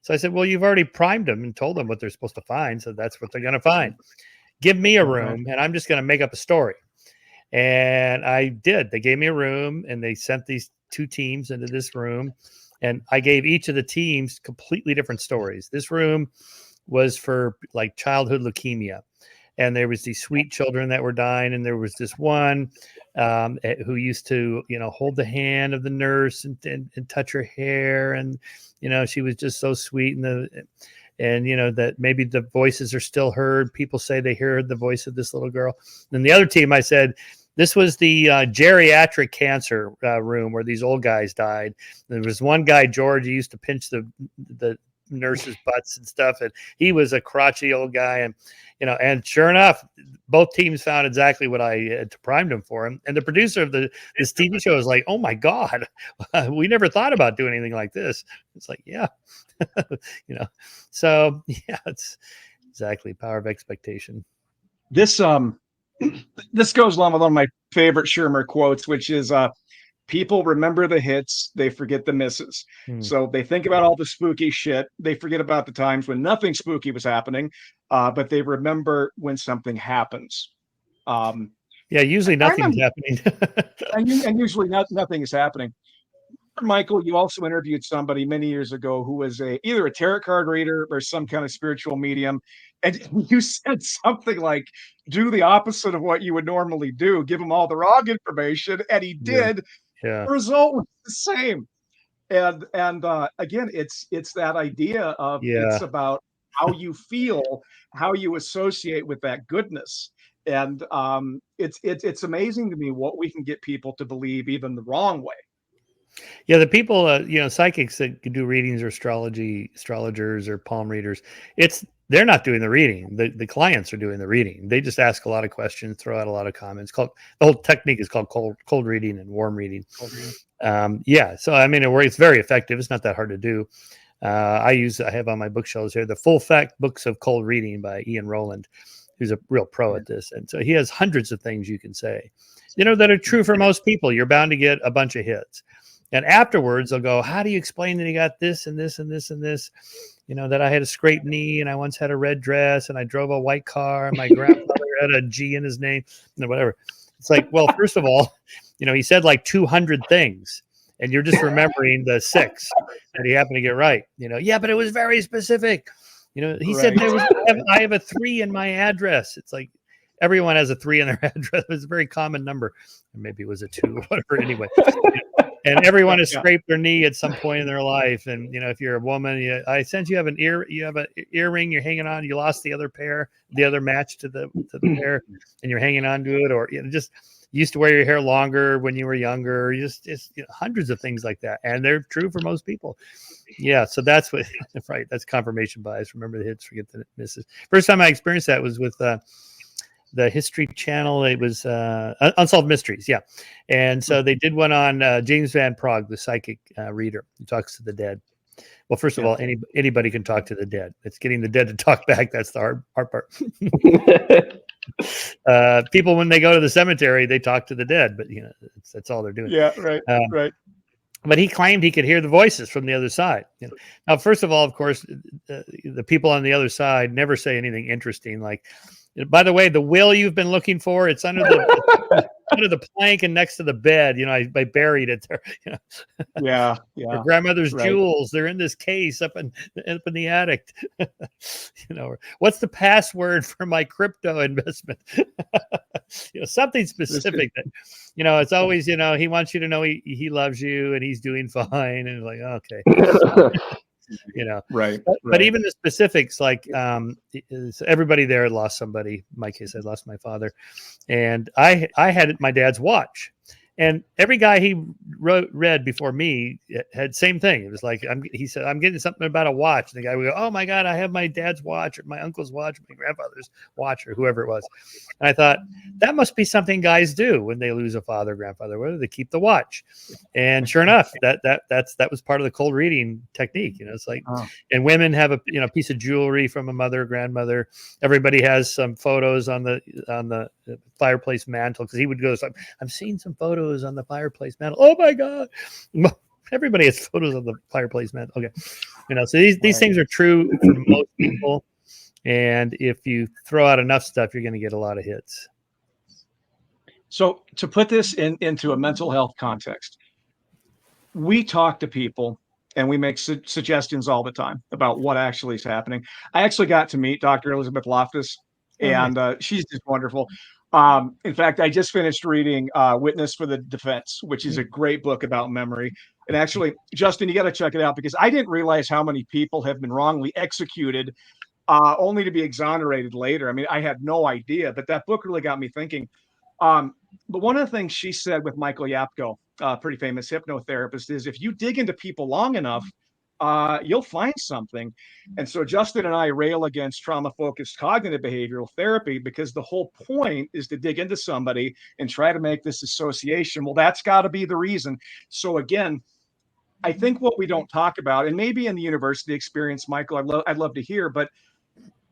So I said, well, you've already primed them and told them what they're supposed to find, so that's what they're going to find. Give me a room, and I'm just going to make up a story. And I did. They gave me a room, and they sent these two teams into this room, and I gave each of the teams completely different stories. This room was for like childhood leukemia, and there was these sweet children that were dying, and there was this one who used to hold the hand of the nurse and touch her hair, and she was just so sweet, and that maybe the voices are still heard. People say they heard the voice of this little girl. Then the other team, I said, this was the geriatric cancer room where these old guys died. There was one guy, George, he used to pinch the nurses' butts and stuff, and he was a crotchety old guy, and and sure enough, both teams found exactly what I had primed them for. And the producer of this TV show was like, oh my God, we never thought about doing anything like this. It's like, yeah. So yeah, it's exactly power of expectation. This goes along with one of my favorite Shermer quotes, which is people remember the hits, they forget the misses. So they think about all the spooky shit, they forget about the times when nothing spooky was happening, but they remember when something happens. Usually nothing's happening. and usually nothing is happening. Michael, you also interviewed somebody many years ago who was either a tarot card reader or some kind of spiritual medium, and you said something like, do the opposite of what you would normally do, give him all the wrong information, and he did. Yeah. The result was the same. And again, it's that idea of it's about how you feel, how you associate with that goodness. And it's amazing to me what we can get people to believe even the wrong way. Yeah, the people, psychics that do readings or astrologers or palm readers, they're not doing the reading. The clients are doing the reading. They just ask a lot of questions, throw out a lot of comments. The whole technique is called cold reading and warm reading. Yeah, so I mean, it's very effective. It's not that hard to do. I have on my bookshelves here the Full Fact Books of Cold Reading by Ian Rowland, who's a real pro at this, and so he has hundreds of things you can say, that are true for most people. You're bound to get a bunch of hits. And afterwards, they'll go, how do you explain that he got this and this and this and this? That I had a scraped knee and I once had a red dress and I drove a white car and my grandfather had a G in his name, whatever. It's like, well, first of all, he said like 200 things and you're just remembering the 6 that he happened to get right. Yeah, but it was very specific. He said I have a 3 in my address. It's like everyone has a 3 in their address. It's a very common number. Or maybe it was a 2 or whatever. Anyway. And everyone has scraped their knee at some point in their life. And, if you're a woman, I sense you have an earring you're hanging on, you lost the other match to the pair and you're hanging on to it, or just used to wear your hair longer when you were younger, just hundreds of things like that. And they're true for most people. Yeah. So that's what, right. That's confirmation bias. Remember the hits, forget the misses. First time I experienced that was with, the History Channel. It was Unsolved Mysteries. Yeah. And so they did one on James Van Praagh, the psychic reader who talks to the dead. Well, first of all, anybody can talk to the dead. It's getting the dead to talk back. That's the hard part. People, when they go to the cemetery, they talk to the dead, but that's all they're doing. Yeah. Right. Right. But he claimed he could hear the voices from the other side. Now, first of all, of course, the people on the other side never say anything interesting like, by the way, the will you've been looking for, it's under the plank and next to the bed. I buried it there. Yeah. Her grandmother's jewels, they're in this case up in the attic. What's the password for my crypto investment? Something specific that, it's always, he wants you to know he loves you and he's doing fine. And like, okay. Right. But even the specifics, like everybody there lost somebody. In my case, I lost my father, and I had my dad's watch, and every guy he read before me had same thing. It was like he said, I'm getting something about a watch. And the guy would go, oh my God, I have my dad's watch or my uncle's watch, or my grandfather's watch, or whoever it was. And I thought that must be something guys do when they lose a father, grandfather, whether they keep the watch. And sure enough, that was part of the cold reading technique. It's like, and women have a piece of jewelry from a mother, grandmother. Everybody has some photos on the fireplace mantle, because he would go, I'm seeing some photos on the fireplace mantle. Oh my God. Everybody has photos of the fireplace mantle. Okay. So these things are true for most people. And if you throw out enough stuff, you're going to get a lot of hits. So to put this into a mental health context, we talk to people and we make suggestions all the time about what actually is happening. I actually got to meet Dr. Elizabeth Loftus, and she's just wonderful. In fact, I just finished reading Witness for the Defense, which is a great book about memory. And actually, Justin, you got to check it out, because I didn't realize how many people have been wrongly executed only to be exonerated later. I mean, I had no idea, but that book really got me thinking. But one of the things she said with Michael Yapko, pretty famous hypnotherapist, is if you dig into people long enough, you'll find something. And so Justin and I rail against trauma-focused cognitive behavioral therapy, because the whole point is to dig into somebody and try to make this association. Well, that's got to be the reason. So again, I think what we don't talk about, and maybe in the university experience, Michael, I'd love to hear, but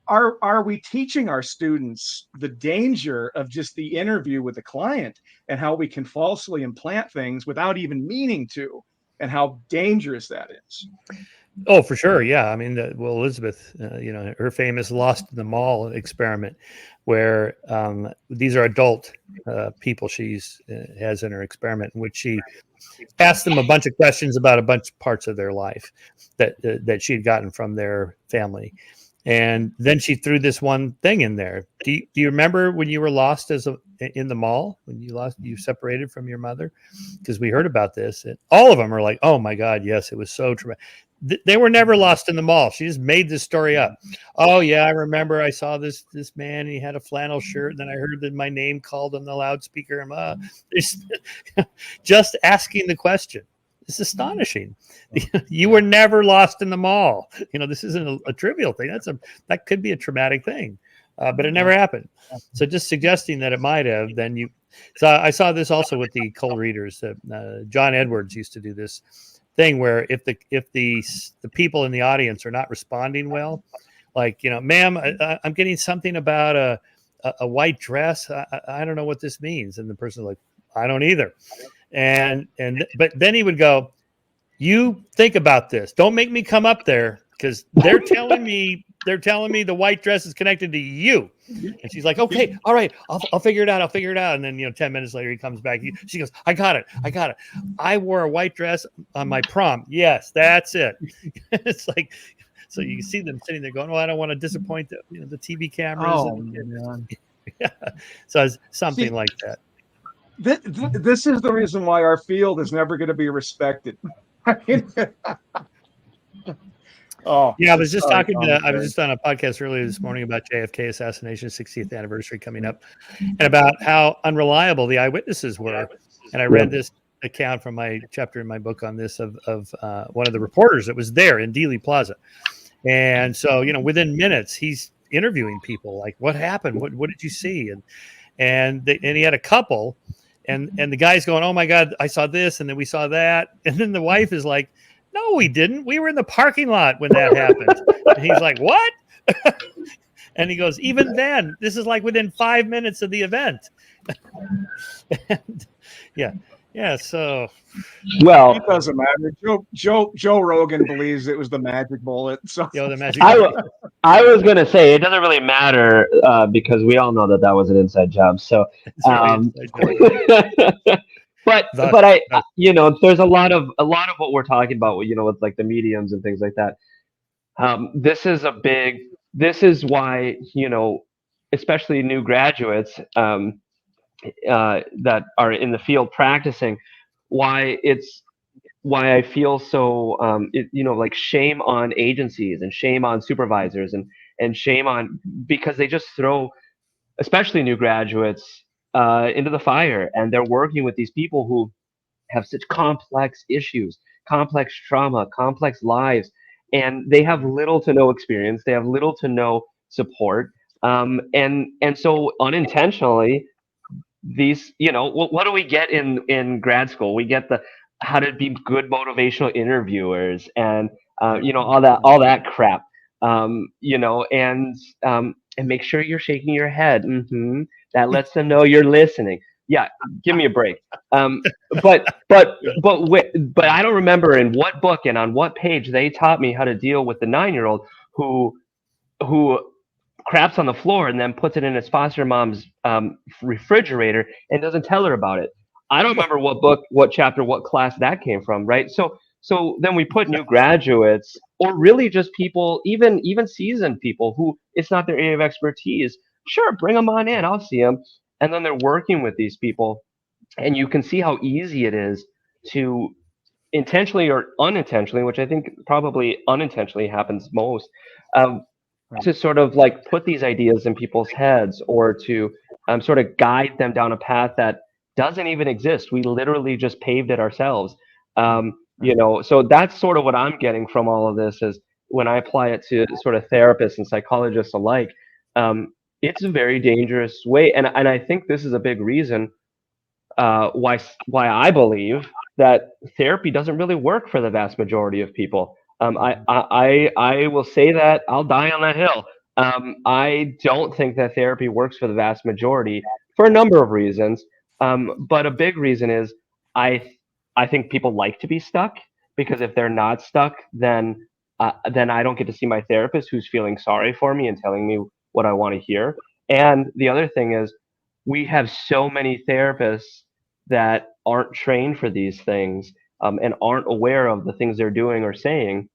are we teaching our students the danger of just the interview with the client and how we can falsely implant things without even meaning to, and how dangerous that is? Oh, for sure. Yeah. I mean, Elizabeth, her famous Lost in the Mall experiment, where these are adult people she's has in her experiment, in which she asked them a bunch of questions about a bunch of parts of their life that she had gotten from their family. And then she threw this one thing in there. Do you remember when you were lost in the mall, when you separated from your mother? Because we heard about this. And all of them are like, oh my God, yes, it was so traumatic. They were never lost in the mall. She just made this story up. Oh yeah, I remember I saw this man and he had a flannel shirt, and then I heard that my name called on the loudspeaker. Just asking the question. It's astonishing. You were never lost in the mall. This isn't a trivial thing. That could be a traumatic thing, but it never happened. So just suggesting that it might have, so I saw this also with the cold readers. John Edwards used to do this thing where if the people in the audience are not responding well, like, ma'am, I'm getting something about a white dress. I don't know what this means. And the person's like, I don't either. But then he would go, you think about this. Don't make me come up there because they're telling me the white dress is connected to you. And she's like, okay, all right, I'll figure it out. And then, 10 minutes later, he comes back. She goes, I got it. I wore a white dress on my prom. Yes, that's it. It's like, so you see them sitting there going, I don't want to disappoint the TV cameras. Yeah. So it's something like that. This is the reason why our field is never going to be respected. Oh yeah, I was just on a podcast earlier this morning about JFK assassination 60th anniversary coming up, and about how unreliable the eyewitnesses were. And I read this account from my chapter in my book on this of one of the reporters that was there in Dealey Plaza. And so, within minutes, he's interviewing people like, what happened? What did you see? And he had a couple, and the guy's going, oh my God, I saw this, and then we saw that. And then the wife is like, no, we didn't. We were in the parking lot when that happened. And he's like, what? And he goes, even then, this is like within 5 minutes of the event. And, yeah. So, well, it doesn't matter. Joe Rogan believes it was the magic bullet. So the magic. I was gonna say it doesn't really matter because we all know that was an inside job. So, but I there's a lot of what we're talking about. With like the mediums and things like that. This is why especially new graduates. That are in the field practicing, why I feel so like shame on agencies and shame on supervisors and shame on, because they just throw especially new graduates into the fire, and they're working with these people who have such complex issues, complex trauma, complex lives, and they have little to no experience, they have little to no support, and so unintentionally these, what do we get in grad school? We get how to be good motivational interviewers and all that crap, and make sure you're shaking your head. That lets them know you're listening. Yeah, give me a break. But I don't remember in what book and on what page they taught me how to deal with the 9-year-old who craps on the floor and then puts it in his foster mom's refrigerator and doesn't tell her about it. I don't remember what book, what chapter, what class that came from, right? So then we put new graduates, or really just people, even seasoned people who it's not their area of expertise. Sure, bring them on in. I'll see them. And then they're working with these people, and you can see how easy it is to intentionally or unintentionally, which I think probably unintentionally happens most, to sort of like put these ideas in people's heads, or to sort of guide them down a path that doesn't even exist. We literally just paved it ourselves. So that's sort of what I'm getting from all of this, is when I apply it to sort of therapists and psychologists alike, it's a very dangerous way. And I think this is a big reason why I believe that therapy doesn't really work for the vast majority of people. I will say that I'll die on that hill. I don't think that therapy works for the vast majority for a number of reasons. But a big reason is I think people like to be stuck, because if they're not stuck, then I don't get to see my therapist who's feeling sorry for me and telling me what I want to hear. And the other thing is, we have so many therapists that aren't trained for these things, and aren't aware of the things they're doing or saying,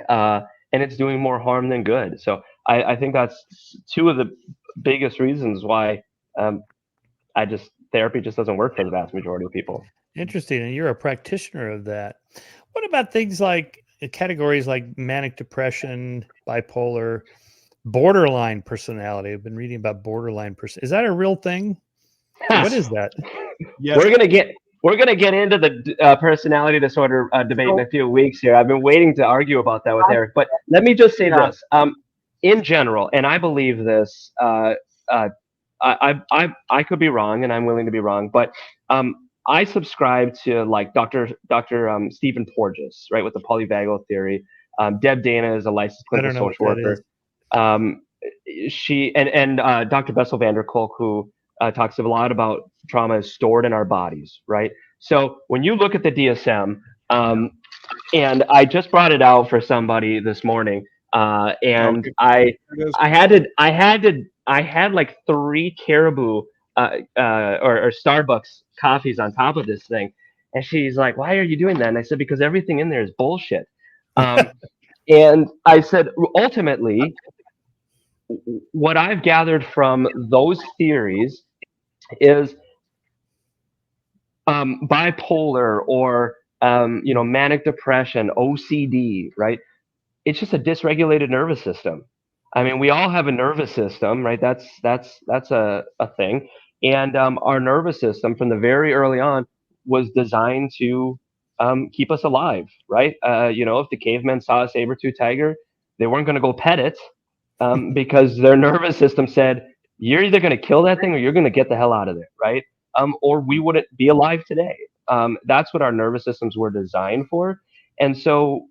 and it's doing more harm than good. So I think that's two of the biggest reasons why therapy just doesn't work for the vast majority of people. Interesting, and you're a practitioner of that. What about things like categories like manic depression, bipolar, borderline personality? I've been reading about borderline person. Is that a real thing? What is that? Yes. We're we're going to get into the personality disorder debate in a few weeks here. I've been waiting to argue about that with Eric, but let me just say this. In general, and I believe this, I could be wrong, and I'm willing to be wrong, but I subscribe to like Dr. Stephen Porges, right, with the polyvagal theory. Deb Dana is a licensed clinical social worker. She and Dr. Bessel van der Kolk, who talks a lot about trauma is stored in our bodies, right? So when you look at the DSM, and I just brought it out for somebody this morning, and I had like 3 Caribou or Starbucks coffees on top of this thing, and she's like, "Why are you doing that?" And I said, "Because everything in there is bullshit." And I said, ultimately, what I've gathered from those theories is bipolar or manic depression, OCD, right? It's just a dysregulated nervous system. I mean, we all have a nervous system, right? That's a thing. And our nervous system from the very early on was designed to keep us alive, right? If the cavemen saw a saber-tooth tiger, they weren't going to go pet it because their nervous system said, you're either going to kill that thing or you're going to get the hell out of there, right? Or we wouldn't be alive today. That's what our nervous systems were designed for. And so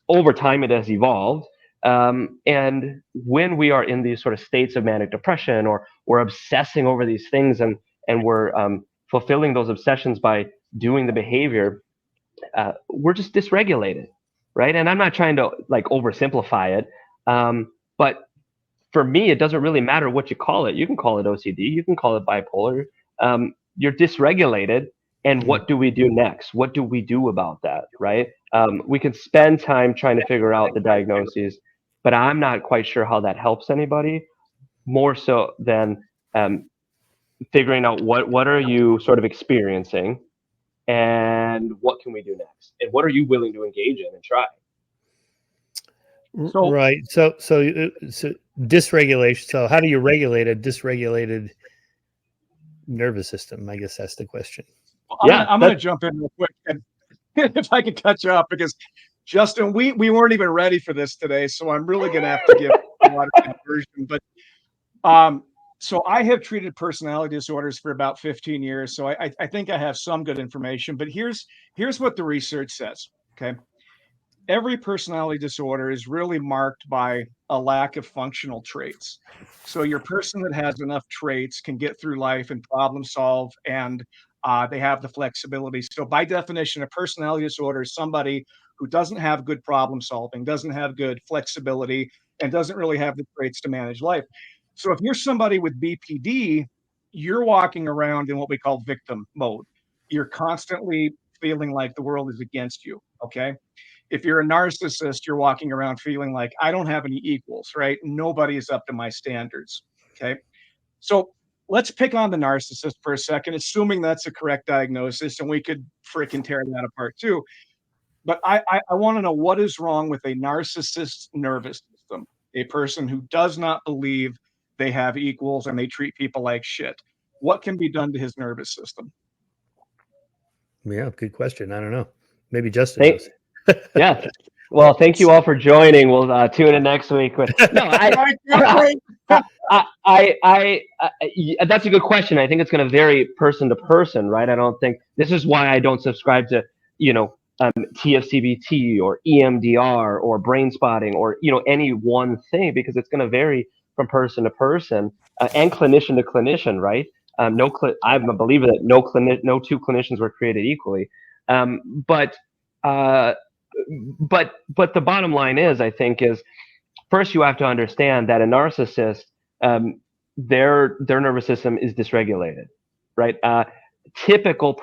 over time, it has evolved. And when we are in these sort of states of manic depression, or we're obsessing over these things and we're fulfilling those obsessions by doing the behavior, we're just dysregulated, right? And I'm not trying to like oversimplify it, but for me, it doesn't really matter what you call it. You can call it OCD, you can call it bipolar. You're dysregulated, and what do we do next? What do we do about that, right? We can spend time trying to figure out the diagnoses, but I'm not quite sure how that helps anybody, more so than figuring out what are you sort of experiencing, and what can we do next, and what are you willing to engage in and try. So, right. So dysregulation. So how do you regulate a dysregulated nervous system? I guess that's the question. I'm going to jump in real quick, and if I can catch you up, because Justin, we weren't even ready for this today, so I'm really going to have to give a lot of conversion. But so I have treated personality disorders for about 15 years, so I think I have some good information. But here's what the research says. Okay. Every personality disorder is really marked by a lack of functional traits. So your person that has enough traits can get through life and problem solve, and they have the flexibility. So by definition, a personality disorder is somebody who doesn't have good problem solving, doesn't have good flexibility, and doesn't really have the traits to manage life. So if you're somebody with BPD, you're walking around in what we call victim mode. You're constantly feeling like the world is against you, okay? If you're a narcissist, you're walking around feeling like I don't have any equals, right? Nobody is up to my standards, okay? So let's pick on the narcissist for a second, assuming that's a correct diagnosis, and we could freaking tear that apart too. But I want to know what is wrong with a narcissist's nervous system, a person who does not believe they have equals and they treat people like shit. What can be done to his nervous system? Yeah, good question. I don't know. Maybe Justin knows. Yeah. Well, thank you all for joining. We'll tune in next week. But no, that's a good question. I think it's going to vary person to person, right? I don't think this is why I don't subscribe to, TFCBT or EMDR or brain spotting or, any one thing, because it's going to vary from person to person and clinician to clinician, right? I'm a believer that no two clinicians were created equally. But the bottom line is, I think, is first you have to understand that a narcissist, their nervous system is dysregulated, right? Typical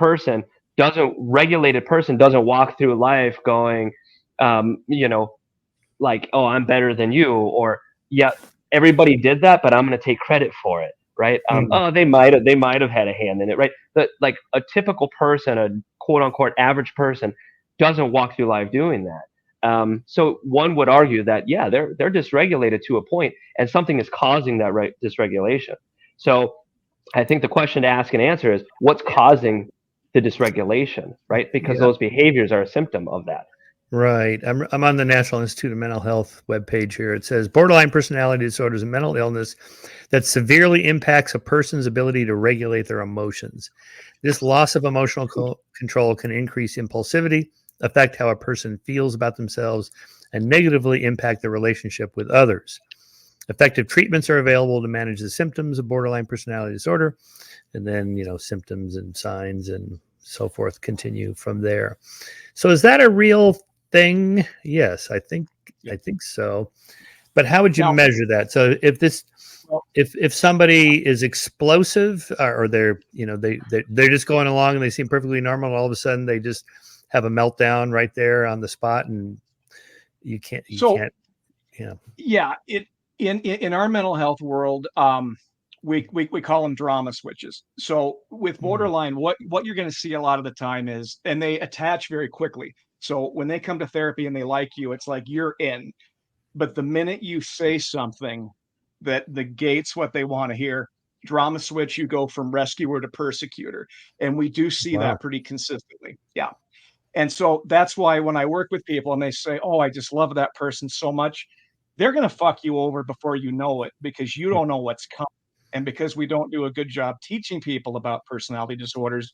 regulated person doesn't walk through life going, like, oh, I'm better than you, or yeah, everybody did that, but I'm going to take credit for it, right? Oh, they might have had a hand in it, right? But like a typical person, a quote unquote average person, doesn't walk through life doing that. So one would argue that, yeah, they're dysregulated to a point, and something is causing that dysregulation. So I think the question to ask and answer is, what's causing the dysregulation, right? Because those behaviors are a symptom of that. Right. I'm on the National Institute of Mental Health webpage here. It says borderline personality disorder is a mental illness that severely impacts a person's ability to regulate their emotions. This loss of emotional control can increase impulsivity, affect how a person feels about themselves, and negatively impact their relationship with others. Effective treatments are available to manage the symptoms of borderline personality disorder. And then, symptoms and signs and so forth continue from there. So is that a real thing? Yes, I think so. But how would you measure that? So if somebody is explosive or they're just going along and they seem perfectly normal, and all of a sudden they just have a meltdown right there on the spot, and you can't. Yeah, in our mental health world, we call them drama switches. So with borderline, what you're going to see a lot of the time is, and they attach very quickly. So when they come to therapy and they like you, it's like you're in. But the minute you say something that negates what they want to hear, drama switch, you go from rescuer to persecutor. And we do see that pretty consistently. Yeah. And so that's why when I work with people and they say, oh, I just love that person so much, they're going to fuck you over before you know it, because you don't know what's coming. And because we don't do a good job teaching people about personality disorders,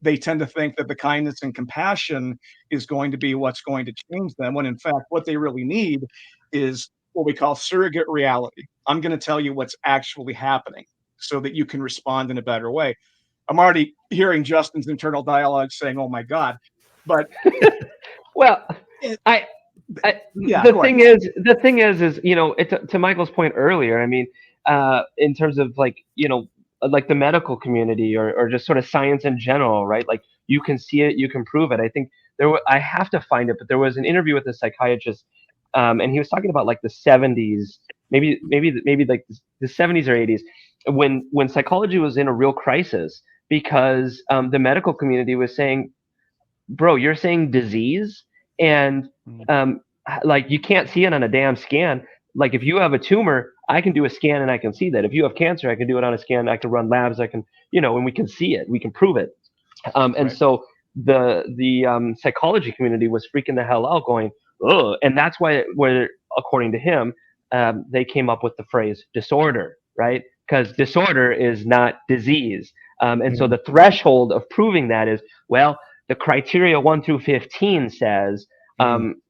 they tend to think that the kindness and compassion is going to be what's going to change them, when in fact, what they really need is what we call surrogate reality. I'm going to tell you what's actually happening so that you can respond in a better way. I'm already hearing Justin's internal dialogue saying, oh my God. But well, the thing is, to Michael's point earlier, I mean, in terms of like the medical community or just sort of science in general, right? Like you can see it, you can prove it. I think I have to find it, but there was an interview with a psychiatrist, and he was talking about like the 70s, maybe like the 70s or 80s, when psychology was in a real crisis, because the medical community was saying, bro, you're saying disease, and like you can't see it on a damn scan. Like if you have a tumor, I can do a scan and I can see that. If you have cancer, I can do it on a scan. I can run labs. I can, and we can see it. We can prove it. And so the psychology community was freaking the hell out, going, oh, and that's where according to him, they came up with the phrase disorder, right? Because disorder is not disease. And so the threshold of proving that is, well, the criteria 1 through 15 says,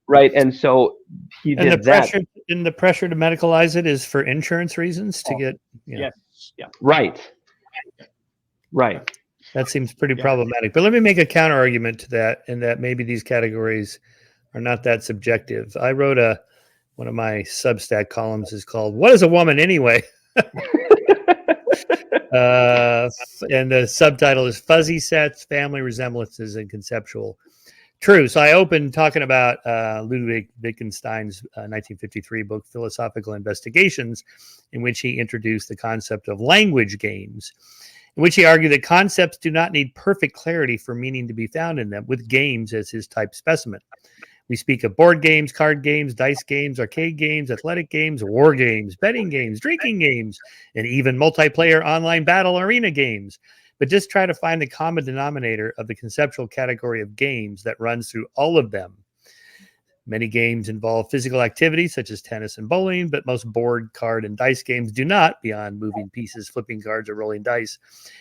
right. And so he did that. And the pressure to medicalize it is for insurance reasons to get. Yes. Yeah. Right. That seems pretty problematic. But let me make a counter argument to that, and that maybe these categories are not that subjective. I wrote one of my Substack columns is called "What is a Woman Anyway?" And the subtitle is Fuzzy Sets, Family Resemblances, and Conceptual Truth. So I opened talking about Ludwig Wittgenstein's 1953 book, Philosophical Investigations, in which he introduced the concept of language games, in which he argued that concepts do not need perfect clarity for meaning to be found in them, with games as his type specimen. We speak of board games, card games, dice games, arcade games, athletic games, war games, betting games, drinking games, and even multiplayer online battle arena games. But just try to find the common denominator of the conceptual category of games that runs through all of them. Many games involve physical activities such as tennis and bowling, but most board, card, and dice games do not, beyond moving pieces, flipping cards, or rolling dice.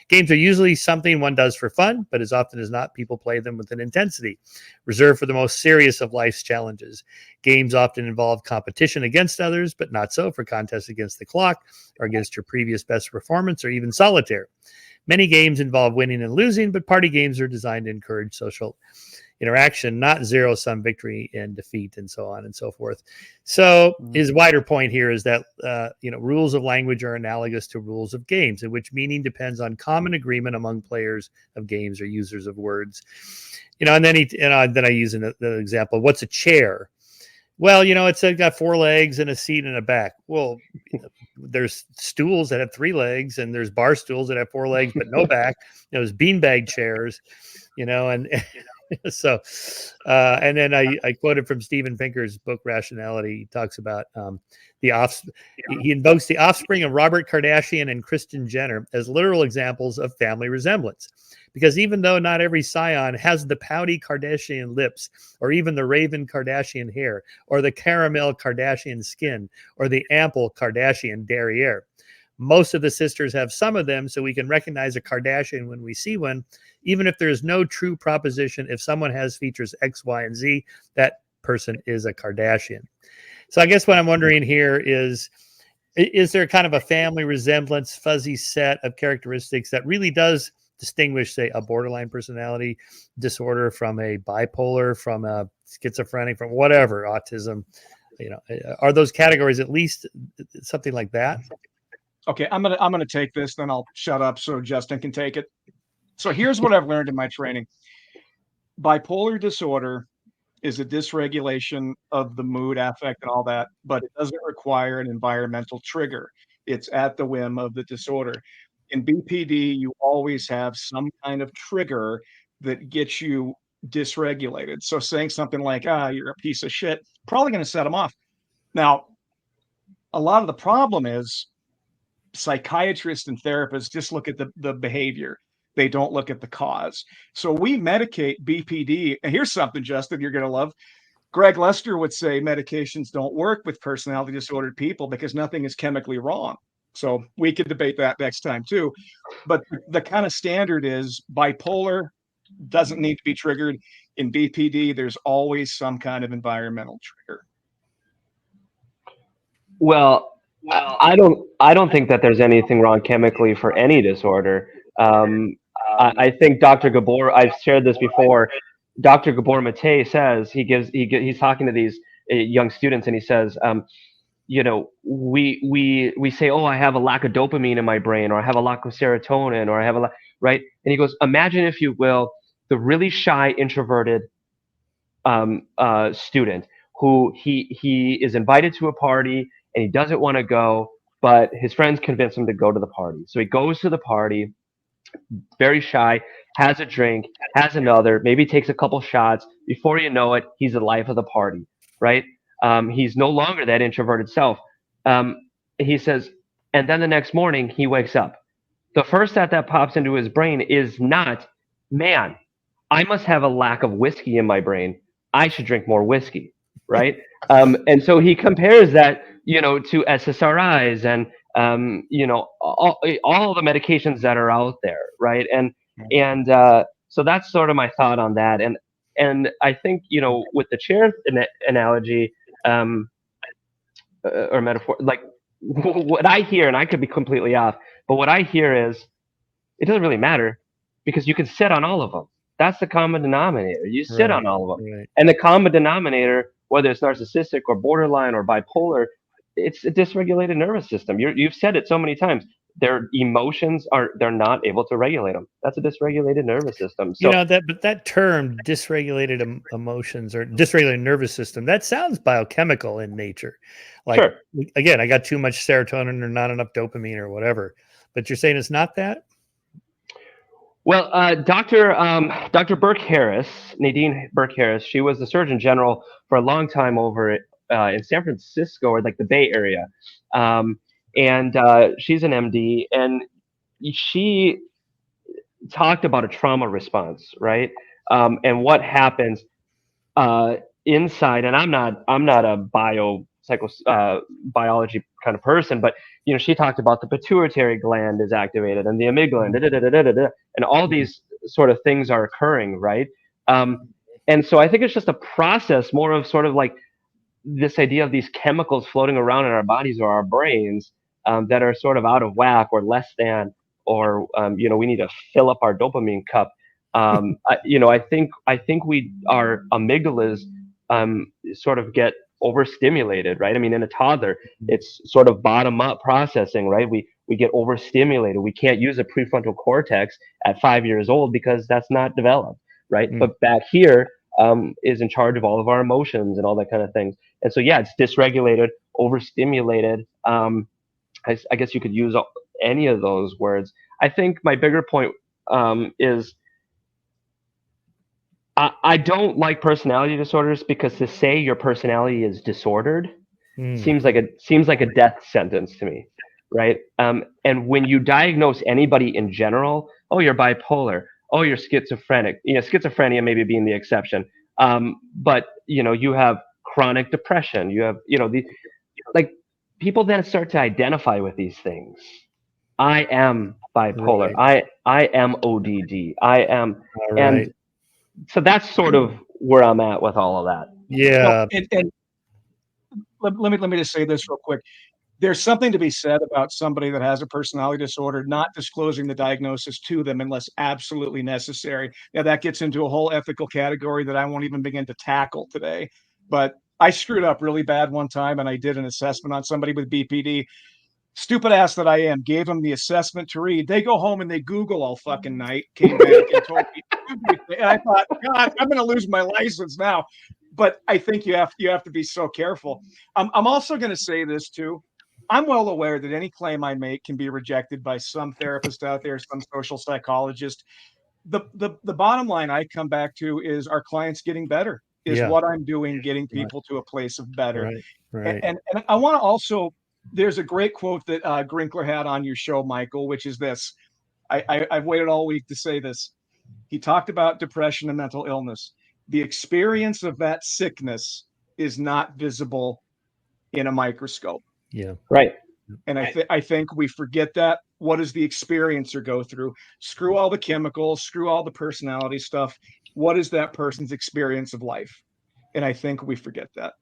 Games are usually something one does for fun, but as often as not, people play them with an intensity reserved for the most serious of life's challenges. Games often involve competition against others, but not so for contests against the clock or against your previous best performance or even solitaire. Many games involve winning and losing, but party games are designed to encourage social interaction, not zero-sum victory and defeat, and so on and so forth. So his wider point here is that rules of language are analogous to rules of games, in which meaning depends on common agreement among players of games or users of words. And then then I use an example. What's a chair? Well, it's got 4 legs and a seat and a back. Well, there's stools that have 3 legs, and there's bar stools that have 4 legs but no back. There's beanbag chairs, and So, and then I quoted from Steven Pinker's book Rationality. He talks about he invokes the offspring of Robert Kardashian and Kristen Jenner as literal examples of family resemblance. Because even though not every scion has the pouty Kardashian lips, or even the raven Kardashian hair, or the caramel Kardashian skin, or the ample Kardashian derriere, most of the sisters have some of them, so we can recognize a Kardashian when we see one, even if there is no true proposition. If someone has features X, Y, and Z, that person is a Kardashian. So I guess what I'm wondering here is there kind of a family resemblance, fuzzy set of characteristics that really does distinguish, say, a borderline personality disorder from a bipolar, from a schizophrenic, from whatever, autism? Are those categories at least something like that? Okay, I'm gonna take this, then I'll shut up so Justin can take it. So here's what I've learned in my training. Bipolar disorder is a dysregulation of the mood, affect, and all that, but it doesn't require an environmental trigger. It's at the whim of the disorder. In BPD, you always have some kind of trigger that gets you dysregulated. So saying something like, you're a piece of shit, probably going to set them off. Now, a lot of the problem is psychiatrists and therapists just look at the behavior. They don't look at the cause. So we medicate BPD. And here's something, Justin, you're going to love. Greg Lester would say medications don't work with personality disordered people because nothing is chemically wrong. So we could debate that next time too. But the kind of standard is bipolar doesn't need to be triggered. In BPD, there's always some kind of environmental trigger. Well, I don't think that there's anything wrong chemically for any disorder. I think Dr. Gabor, I've shared this before. Dr. Gabor Mate says he's talking to these young students, and he says, we say, oh, I have a lack of dopamine in my brain, or I have a lack of serotonin, or I have right. And he goes, imagine, if you will, the really shy, introverted student who he is invited to a party and he doesn't want to go, but his friends convince him to go to the party. So he goes to the party, very shy, has a drink, has another, maybe takes a couple shots. Before you know it, he's the life of the party, right? He's no longer that introverted self. He says, and then the next morning he wakes up. The first thought that pops into his brain is not, man, I must have a lack of whiskey in my brain. I should drink more whiskey, right? And so he compares that, to SSRIs and all the medications that are out there, right? And so that's sort of my thought on that. And I think, with the chair analogy or metaphor, like what I hear, and I could be completely off, but what I hear is it doesn't really matter because you can sit on all of them. That's the common denominator. You sit on all of them. Right. And the common denominator, whether it's narcissistic or borderline or bipolar, it's a dysregulated nervous system. You've said it so many times. Their emotions they're not able to regulate them. That's a dysregulated nervous system. So, that term, dysregulated emotions or dysregulated nervous system, that sounds biochemical in nature. Like, sure. Again, I got too much serotonin or not enough dopamine or whatever. But you're saying it's not that? Well, Dr. Burke Harris, Nadine Burke Harris, she was the Surgeon General for a long time over in San Francisco, or like the Bay Area. And she's an MD, and she talked about a trauma response, right? And what happens inside. And I'm not a biology kind of person, but she talked about the pituitary gland is activated and the amygdala, and all these sort of things are occurring, right? And so I think it's just a process, more of sort of like this idea of these chemicals floating around in our bodies or our brains that are sort of out of whack or less than, or we need to fill up our dopamine cup. I think our amygdalas sort of get overstimulated, right? I mean, in a toddler, it's sort of bottom up processing, right? We get overstimulated. We can't use a prefrontal cortex at 5 years old because that's not developed, right? But back here is in charge of all of our emotions and all that kind of things. And so, yeah, it's dysregulated, overstimulated. I guess you could use any of those words. I think my bigger point is I don't like personality disorders because to say your personality is disordered seems like a death sentence to me, right? And when you diagnose anybody in general, oh, you're bipolar, oh, you're schizophrenic, schizophrenia maybe being the exception, but you have chronic depression, you have like people then start to identify with these things. I am bipolar. Right. I am ODD. I am, All right. and so that's sort of where I'm at with all of that. Yeah. And let me just say this real quick. There's something to be said about somebody that has a personality disorder not disclosing the diagnosis to them unless absolutely necessary. Now that gets into a whole ethical category that I won't even begin to tackle today. But I screwed up really bad one time, and I did an assessment on somebody with BPD. Stupid ass that I am, gave them the assessment to read. They go home and they Google all fucking night, came back and told me. And I thought, God, I'm going to lose my license now. But I think you have to be so careful. I'm also going to say this too. I'm well aware that any claim I make can be rejected by some therapist out there, some social psychologist. The bottom line I come back to is our clients getting better. Is what I'm doing getting people to a place of better? Right. And I want to also. There's a great quote that Grinkler had on your show, Michael, which is this. I've waited all week to say this. He talked about depression and mental illness. The experience of that sickness is not visible in a microscope. Yeah. Right. And I think we forget that. What does the experiencer go through? Screw all the chemicals, screw all the personality stuff. What is that person's experience of life? And I think we forget that.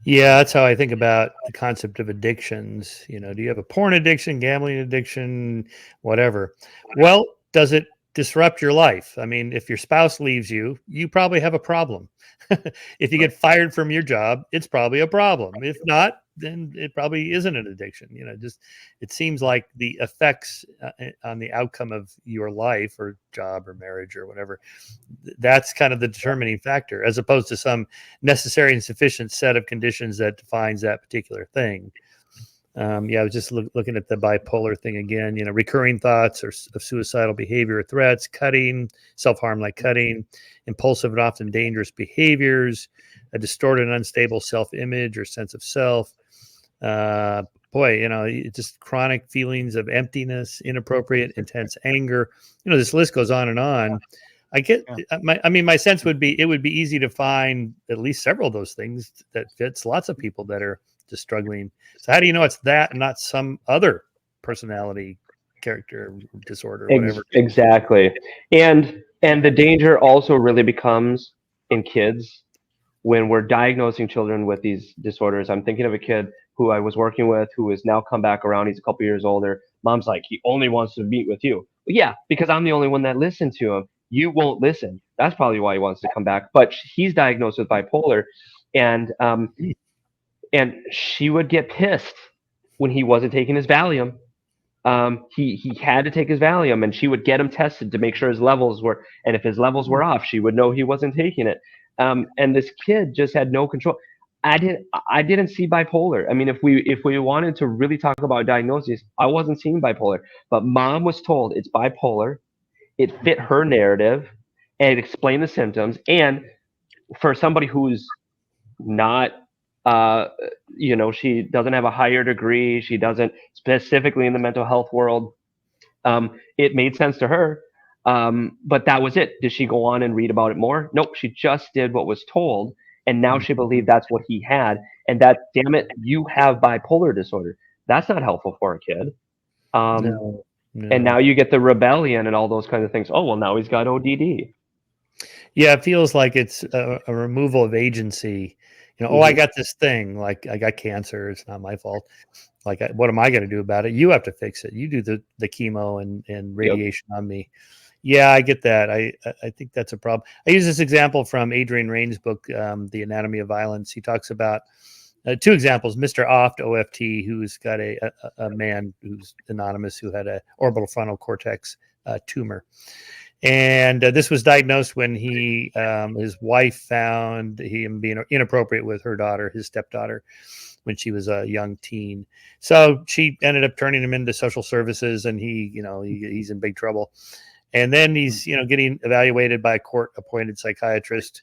Yeah, that's how I think about the concept of addictions. Do you have a porn addiction, gambling addiction, whatever? Well, does it disrupt your life? I mean, if your spouse leaves you, you probably have a problem. If you get fired from your job, it's probably a problem. If not, then it probably isn't an addiction. Just it seems like the effects on the outcome of your life or job or marriage or whatever, that's kind of the determining factor, as opposed to some necessary and sufficient set of conditions that defines that particular thing. I was just looking at the bipolar thing again. Recurring thoughts of suicidal behavior or threats, cutting, self-harm like cutting, impulsive and often dangerous behaviors, a distorted and unstable self-image or sense of self. Just chronic feelings of emptiness, inappropriate, intense anger. This list goes on and on. My sense would be it would be easy to find at least several of those things that fits lots of people that are just struggling. So how do you know it's that and not some other personality character disorder, whatever? Exactly. And the danger also really becomes in kids when we're diagnosing children with these disorders. I'm thinking of a kid who I was working with who has now come back around. He's a couple years older. Mom's like, he only wants to meet with you. But yeah, because I'm the only one that listened to him. You won't listen. That's probably why he wants to come back. But he's diagnosed with bipolar, and she would get pissed when he wasn't taking his Valium. He had to take his Valium, and she would get him tested to make sure his levels were. And if his levels were off, she would know he wasn't taking it. And this kid just had no control. I didn't see bipolar. I mean, if we wanted to really talk about diagnoses, I wasn't seeing bipolar. But mom was told it's bipolar. It fit her narrative, and it explained the symptoms. And for somebody who's not, she doesn't have a higher degree, she doesn't specifically in the mental health world, it made sense to her. But that was it. Did she go on and read about it more? Nope. She just did what was told. And now she believed that's what he had. And that, damn it, you have bipolar disorder. That's not helpful for a kid. No. And now you get the rebellion and all those kinds of things. Oh, well, now he's got ODD. Yeah, it feels like it's a removal of agency. Oh, I got this thing, like I got cancer. It's not my fault. Like, what am I going to do about it? You have to fix it. You do the chemo and radiation on me. Yeah, I get that. I think that's a problem. I use this example from Adrian Rain's book, The Anatomy of Violence. He talks about two examples. Mr. Oft, OFT, who's got a man who's anonymous who had a orbital frontal cortex tumor. And this was diagnosed when his wife found him being inappropriate with her daughter, his stepdaughter, when she was a young teen. So she ended up turning him into social services, and he's in big trouble. And then he's, getting evaluated by a court-appointed psychiatrist.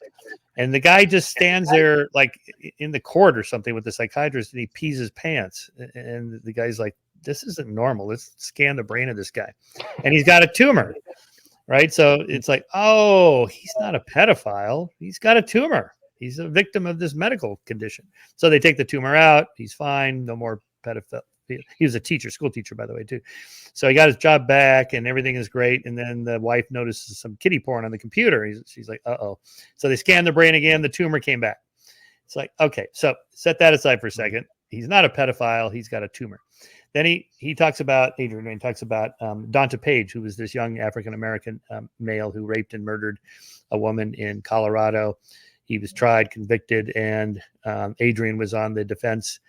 And the guy just stands there like in the court or something with the psychiatrist, and he pees his pants. And the guy's like, this isn't normal. Let's scan the brain of this guy. And he's got a tumor, right? So it's like, oh, he's not a pedophile. He's got a tumor. He's a victim of this medical condition. So they take the tumor out. He's fine. No more pedophile. He was a teacher, school teacher, by the way, too. So he got his job back and everything is great. And then the wife notices some kiddie porn on the computer. She's like, uh-oh. So they scanned the brain again. The tumor came back. It's like, okay, so set that aside for a second. He's not a pedophile. He's got a tumor. Then Adrian talks about Donta Page, who was this young African-American male who raped and murdered a woman in Colorado. He was tried, convicted, and Adrian was on the defense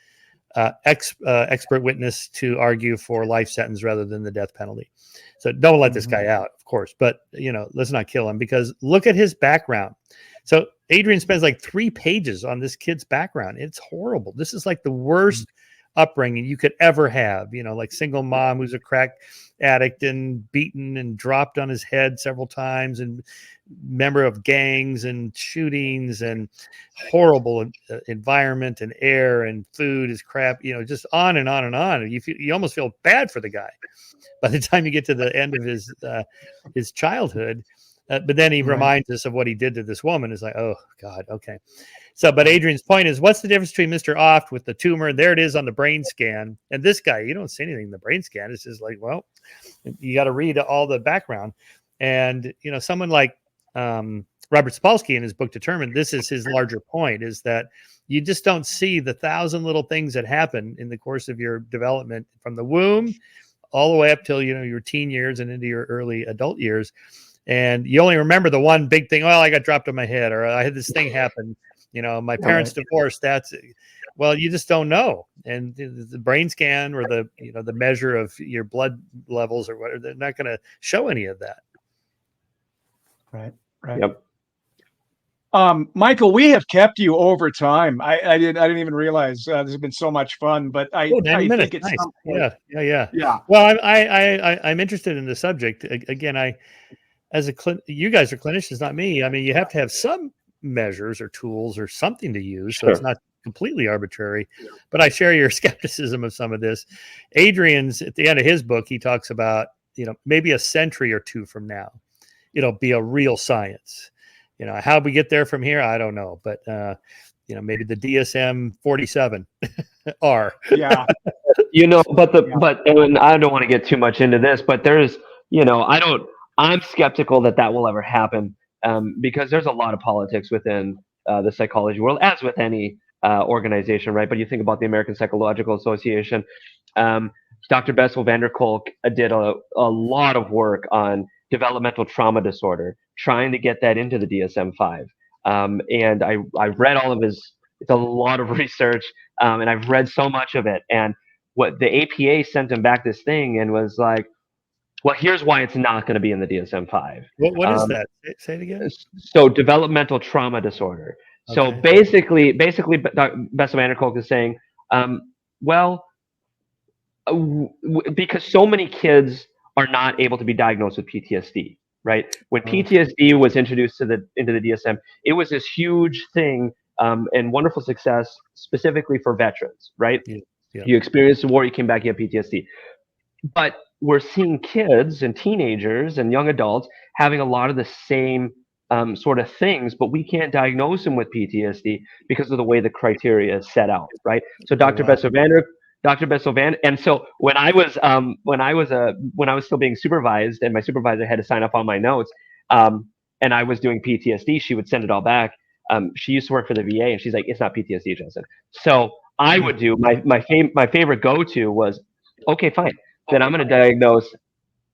expert witness to argue for life sentence rather than the death penalty. So don't let this guy out, of course, but let's not kill him, because look at his background. So Adrian spends like 3 pages on this kid's background. It's horrible. This is like the worst upbringing you could ever have, like single mom who's a crack addict and beaten and dropped on his head several times, and member of gangs and shootings and horrible environment and air and food is crap, just on and on and on. You almost feel bad for the guy by the time you get to the end of his childhood. But then he reminds us of what he did to this woman. It's like, oh God, okay. So, but Adrian's point is, what's the difference between Mr. Oft with the tumor? There it is on the brain scan. And this guy, you don't see anything in the brain scan. It's just like, well, you got to read all the background. And, someone like Robert Sapolsky in his book Determined, this is his larger point, is that you just don't see the 1,000 little things that happen in the course of your development from the womb all the way up till, your teen years and into your early adult years. And you only remember the one big thing. Well, I got dropped on my head, or I had this thing happen. My parents divorced. Well, you just don't know. And the brain scan or the measure of your blood levels or whatever, they're not going to show any of that. Right. Yep. Michael, we have kept you over time. I didn't even realize this has been so much fun, but I think it's nice. Yeah. Well, I'm interested in the subject. Again, you guys are clinicians, not me. I mean, you have to have some measures or tools or something to use, so it's not completely arbitrary. But I share your skepticism of some of this. Adrian's at the end of his book, he talks about maybe a century or two from now, it'll be a real science. How we get there from here, I don't know, but maybe the DSM-47 are. Yeah. But and I don't want to get too much into this, but there's I'm skeptical that will ever happen, because there's a lot of politics within the psychology world, as with any organization, right? But you think about the American Psychological Association. Dr. Bessel van der Kolk did a lot of work on developmental trauma disorder, trying to get that into the DSM-5. And I read all of his. It's a lot of research, and I've read so much of it. And what the APA sent him back this thing and was like, well, here's why it's not going to be in the DSM-5. What is that? Say it again. So developmental trauma disorder. Okay. So basically, Bessel van der Kolk is saying, because so many kids are not able to be diagnosed with PTSD, right? When PTSD was introduced into the DSM, it was this huge thing and wonderful success specifically for veterans, right? Yeah. You experienced the war, you came back, you have PTSD. But we're seeing kids and teenagers and young adults having a lot of the same sort of things, but we can't diagnose them with PTSD because of the way the criteria is set out, right? So Dr. Bessel van, and so when I was still being supervised, and my supervisor had to sign up on my notes, and I was doing PTSD, she would send it all back. She used to work for the VA, and she's like, "It's not PTSD, Justin." So I would do my favorite go-to was, okay, fine. Then I'm going to diagnose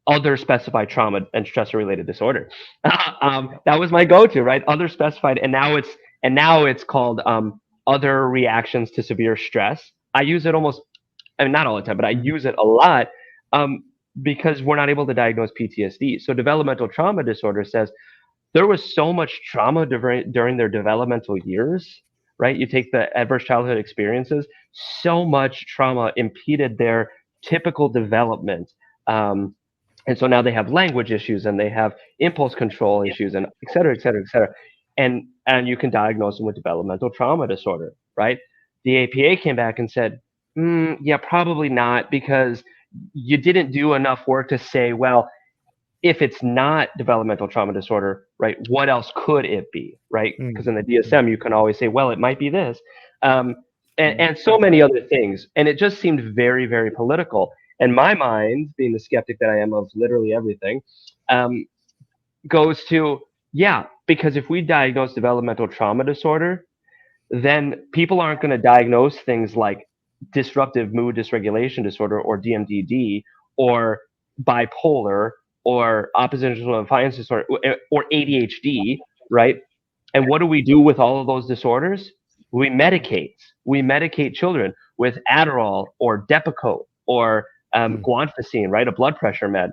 other specified trauma and stressor-related disorder. That was my go-to, right? Other specified, and now it's called other reactions to severe stress. I use it not all the time, but I use it a lot because we're not able to diagnose PTSD. So developmental trauma disorder says there was so much trauma during their developmental years, right? You take the adverse childhood experiences, so much trauma impeded their typical development And so now they have language issues and they have impulse control issues and et cetera, et cetera, et cetera. And you can diagnose them with developmental trauma disorder, right? The APA came back and said, yeah, probably not, because you didn't do enough work to say, well, if it's not developmental trauma disorder, right, what else could it be, right? Because in the DSM, you can always say, well, it might be this. And so many other things. And it just seemed very, very political. And my mind, being the skeptic that I am of literally everything, goes to, yeah, because if we diagnose developmental trauma disorder, then people aren't going to diagnose things like disruptive mood dysregulation disorder or DMDD or bipolar or oppositional defiance disorder or ADHD, right? And what do we do with all of those disorders? We medicate. We medicate children with Adderall or Depakote or guanfacine, right? A blood pressure med.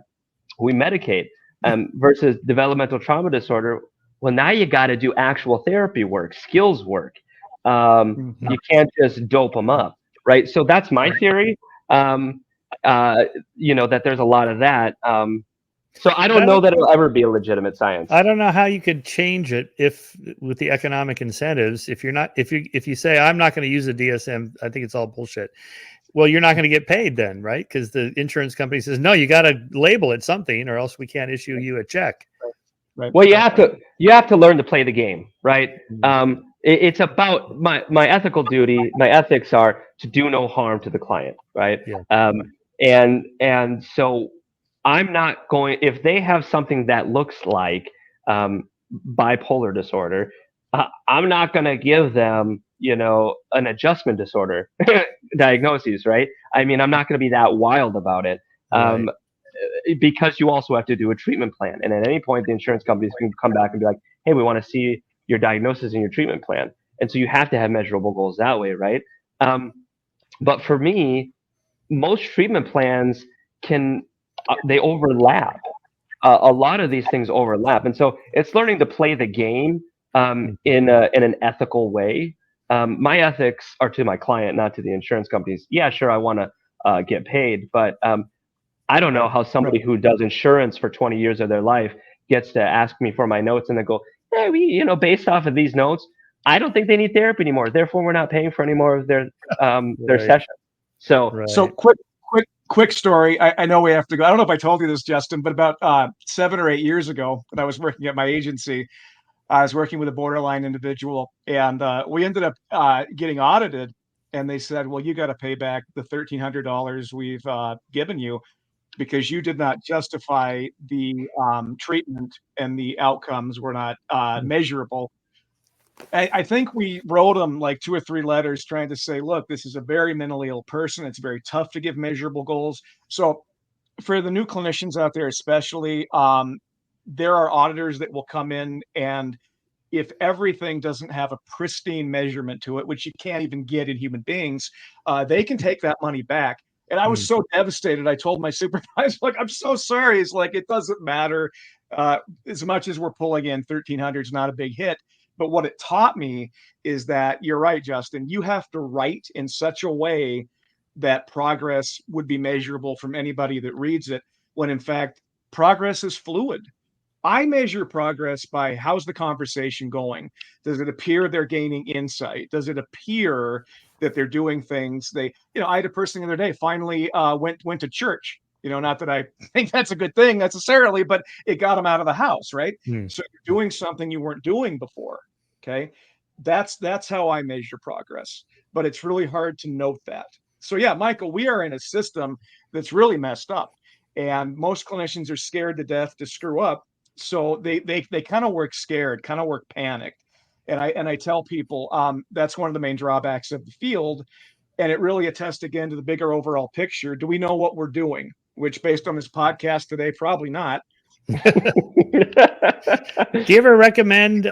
We medicate. Versus developmental trauma disorder, well, now you got to do actual therapy work, skills work. You can't just dope them up, right? So that's my theory. That there's a lot of that. So I don't know that it'll ever be a legitimate science. I don't know how you could change it if, with the economic incentives, if you say I'm not going to use a DSM, I think it's all bullshit. Well, you're not going to get paid then, right? Because the insurance company says, no, you got to label it something, or else we can't issue you a check. Right. Well, you have to learn to play the game, right? It's about my ethical duty. My ethics are to do no harm to the client, right? Yeah. And so I'm not going, if they have something that looks like bipolar disorder, I'm not going to give them, an adjustment disorder diagnoses, right? I mean, I'm not going to be that wild about it. Right. Because you also have to do a treatment plan. And at any point, the insurance companies can come back and be like, hey, we want to see your diagnosis and your treatment plan. And so you have to have measurable goals that way, right? But for me, most treatment plans they overlap. A lot of these things overlap. And so it's learning to play the game in an ethical way. My ethics are to my client, not to the insurance companies. Yeah, sure, I want to get paid, but I don't know how somebody who does insurance for 20 years of their life gets to ask me for my notes and they go, hey, based off of these notes, I don't think they need therapy anymore. Therefore, we're not paying for any more of their sessions. So quick story. I know we have to go. I don't know if I told you this, Justin, but about 7 or 8 years ago, when I was working at my agency, I was working with a borderline individual, and we ended up getting audited. And they said, well, you got to pay back the $1,300 we've given you, because you did not justify the treatment and the outcomes were not measurable. I think we wrote them like 2 or 3 letters trying to say, look, this is a very mentally ill person. It's very tough to give measurable goals. So for the new clinicians out there, especially, there are auditors that will come in, and if everything doesn't have a pristine measurement to it, which you can't even get in human beings, they can take that money back. And I was so devastated. I told my supervisor, like, I'm so sorry. He's like, it doesn't matter. As much as we're pulling in 1,300 is not a big hit. But what it taught me is that you're right, Justin. You have to write in such a way that progress would be measurable from anybody that reads it, when in fact, progress is fluid. I measure progress by how's the conversation going? Does it appear they're gaining insight? Does it appear that they're doing things I had a person the other day finally went to church. Not that I think that's a good thing necessarily, but it got them out of the house, right? So you're doing something you weren't doing before. Okay. That's how I measure progress, but it's really hard to note that. So yeah, Michael, we are in a system that's really messed up, and most clinicians are scared to death to screw up. So they kind of work scared, kind of work panicked. And I tell people that's one of the main drawbacks of the field. And it really attests again to the bigger overall picture. Do we know what we're doing? Which, based on this podcast today, probably not. Do you ever recommend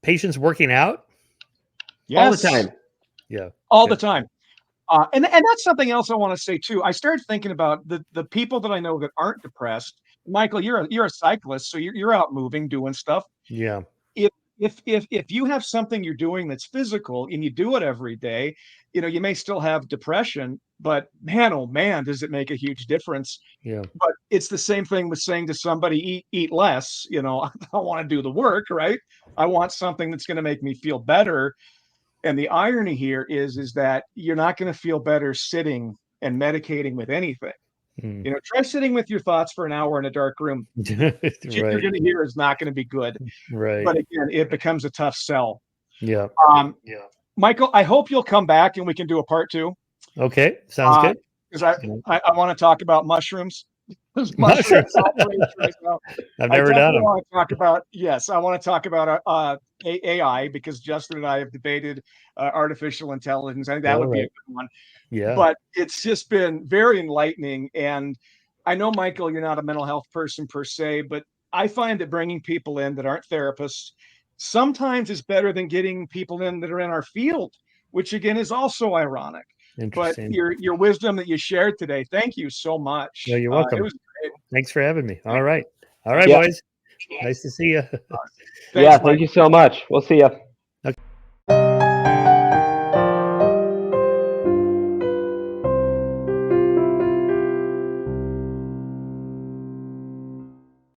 patients working out? Yes. All the time. Yeah. All the time. And that's something else I want to say too. I started thinking about the people that I know that aren't depressed. Michael, you're a cyclist, so you're out moving, doing stuff. Yeah. If you have something you're doing that's physical and you do it every day, you may still have depression, but man, oh man, does it make a huge difference. Yeah. But it's the same thing with saying to somebody, eat less. You know, I don't want to do the work, right? I want something that's going to make me feel better. And the irony here is that you're not going to feel better sitting and medicating with anything. You know, try sitting with your thoughts for an hour in a dark room. Right. You're going to hear is not going to be good. Right. But again, it becomes a tough sell. Yeah. Michael, I hope you'll come back and we can do a part 2. Okay. Sounds good. Because I want to talk about mushrooms. Mushrooms. Right now. I've never done them. I want to talk about AI, because Justin and I have debated artificial intelligence. I think that would be a good one. Yeah. But it's just been very enlightening. And I know, Michael, you're not a mental health person per se, but I find that bringing people in that aren't therapists sometimes is better than getting people in that are in our field, which again is also ironic. But your wisdom that you shared today, thank you so much. No, you're welcome. It was great. Thanks for having me. All right, boys. Nice to see you. Thank you so much. We'll see you.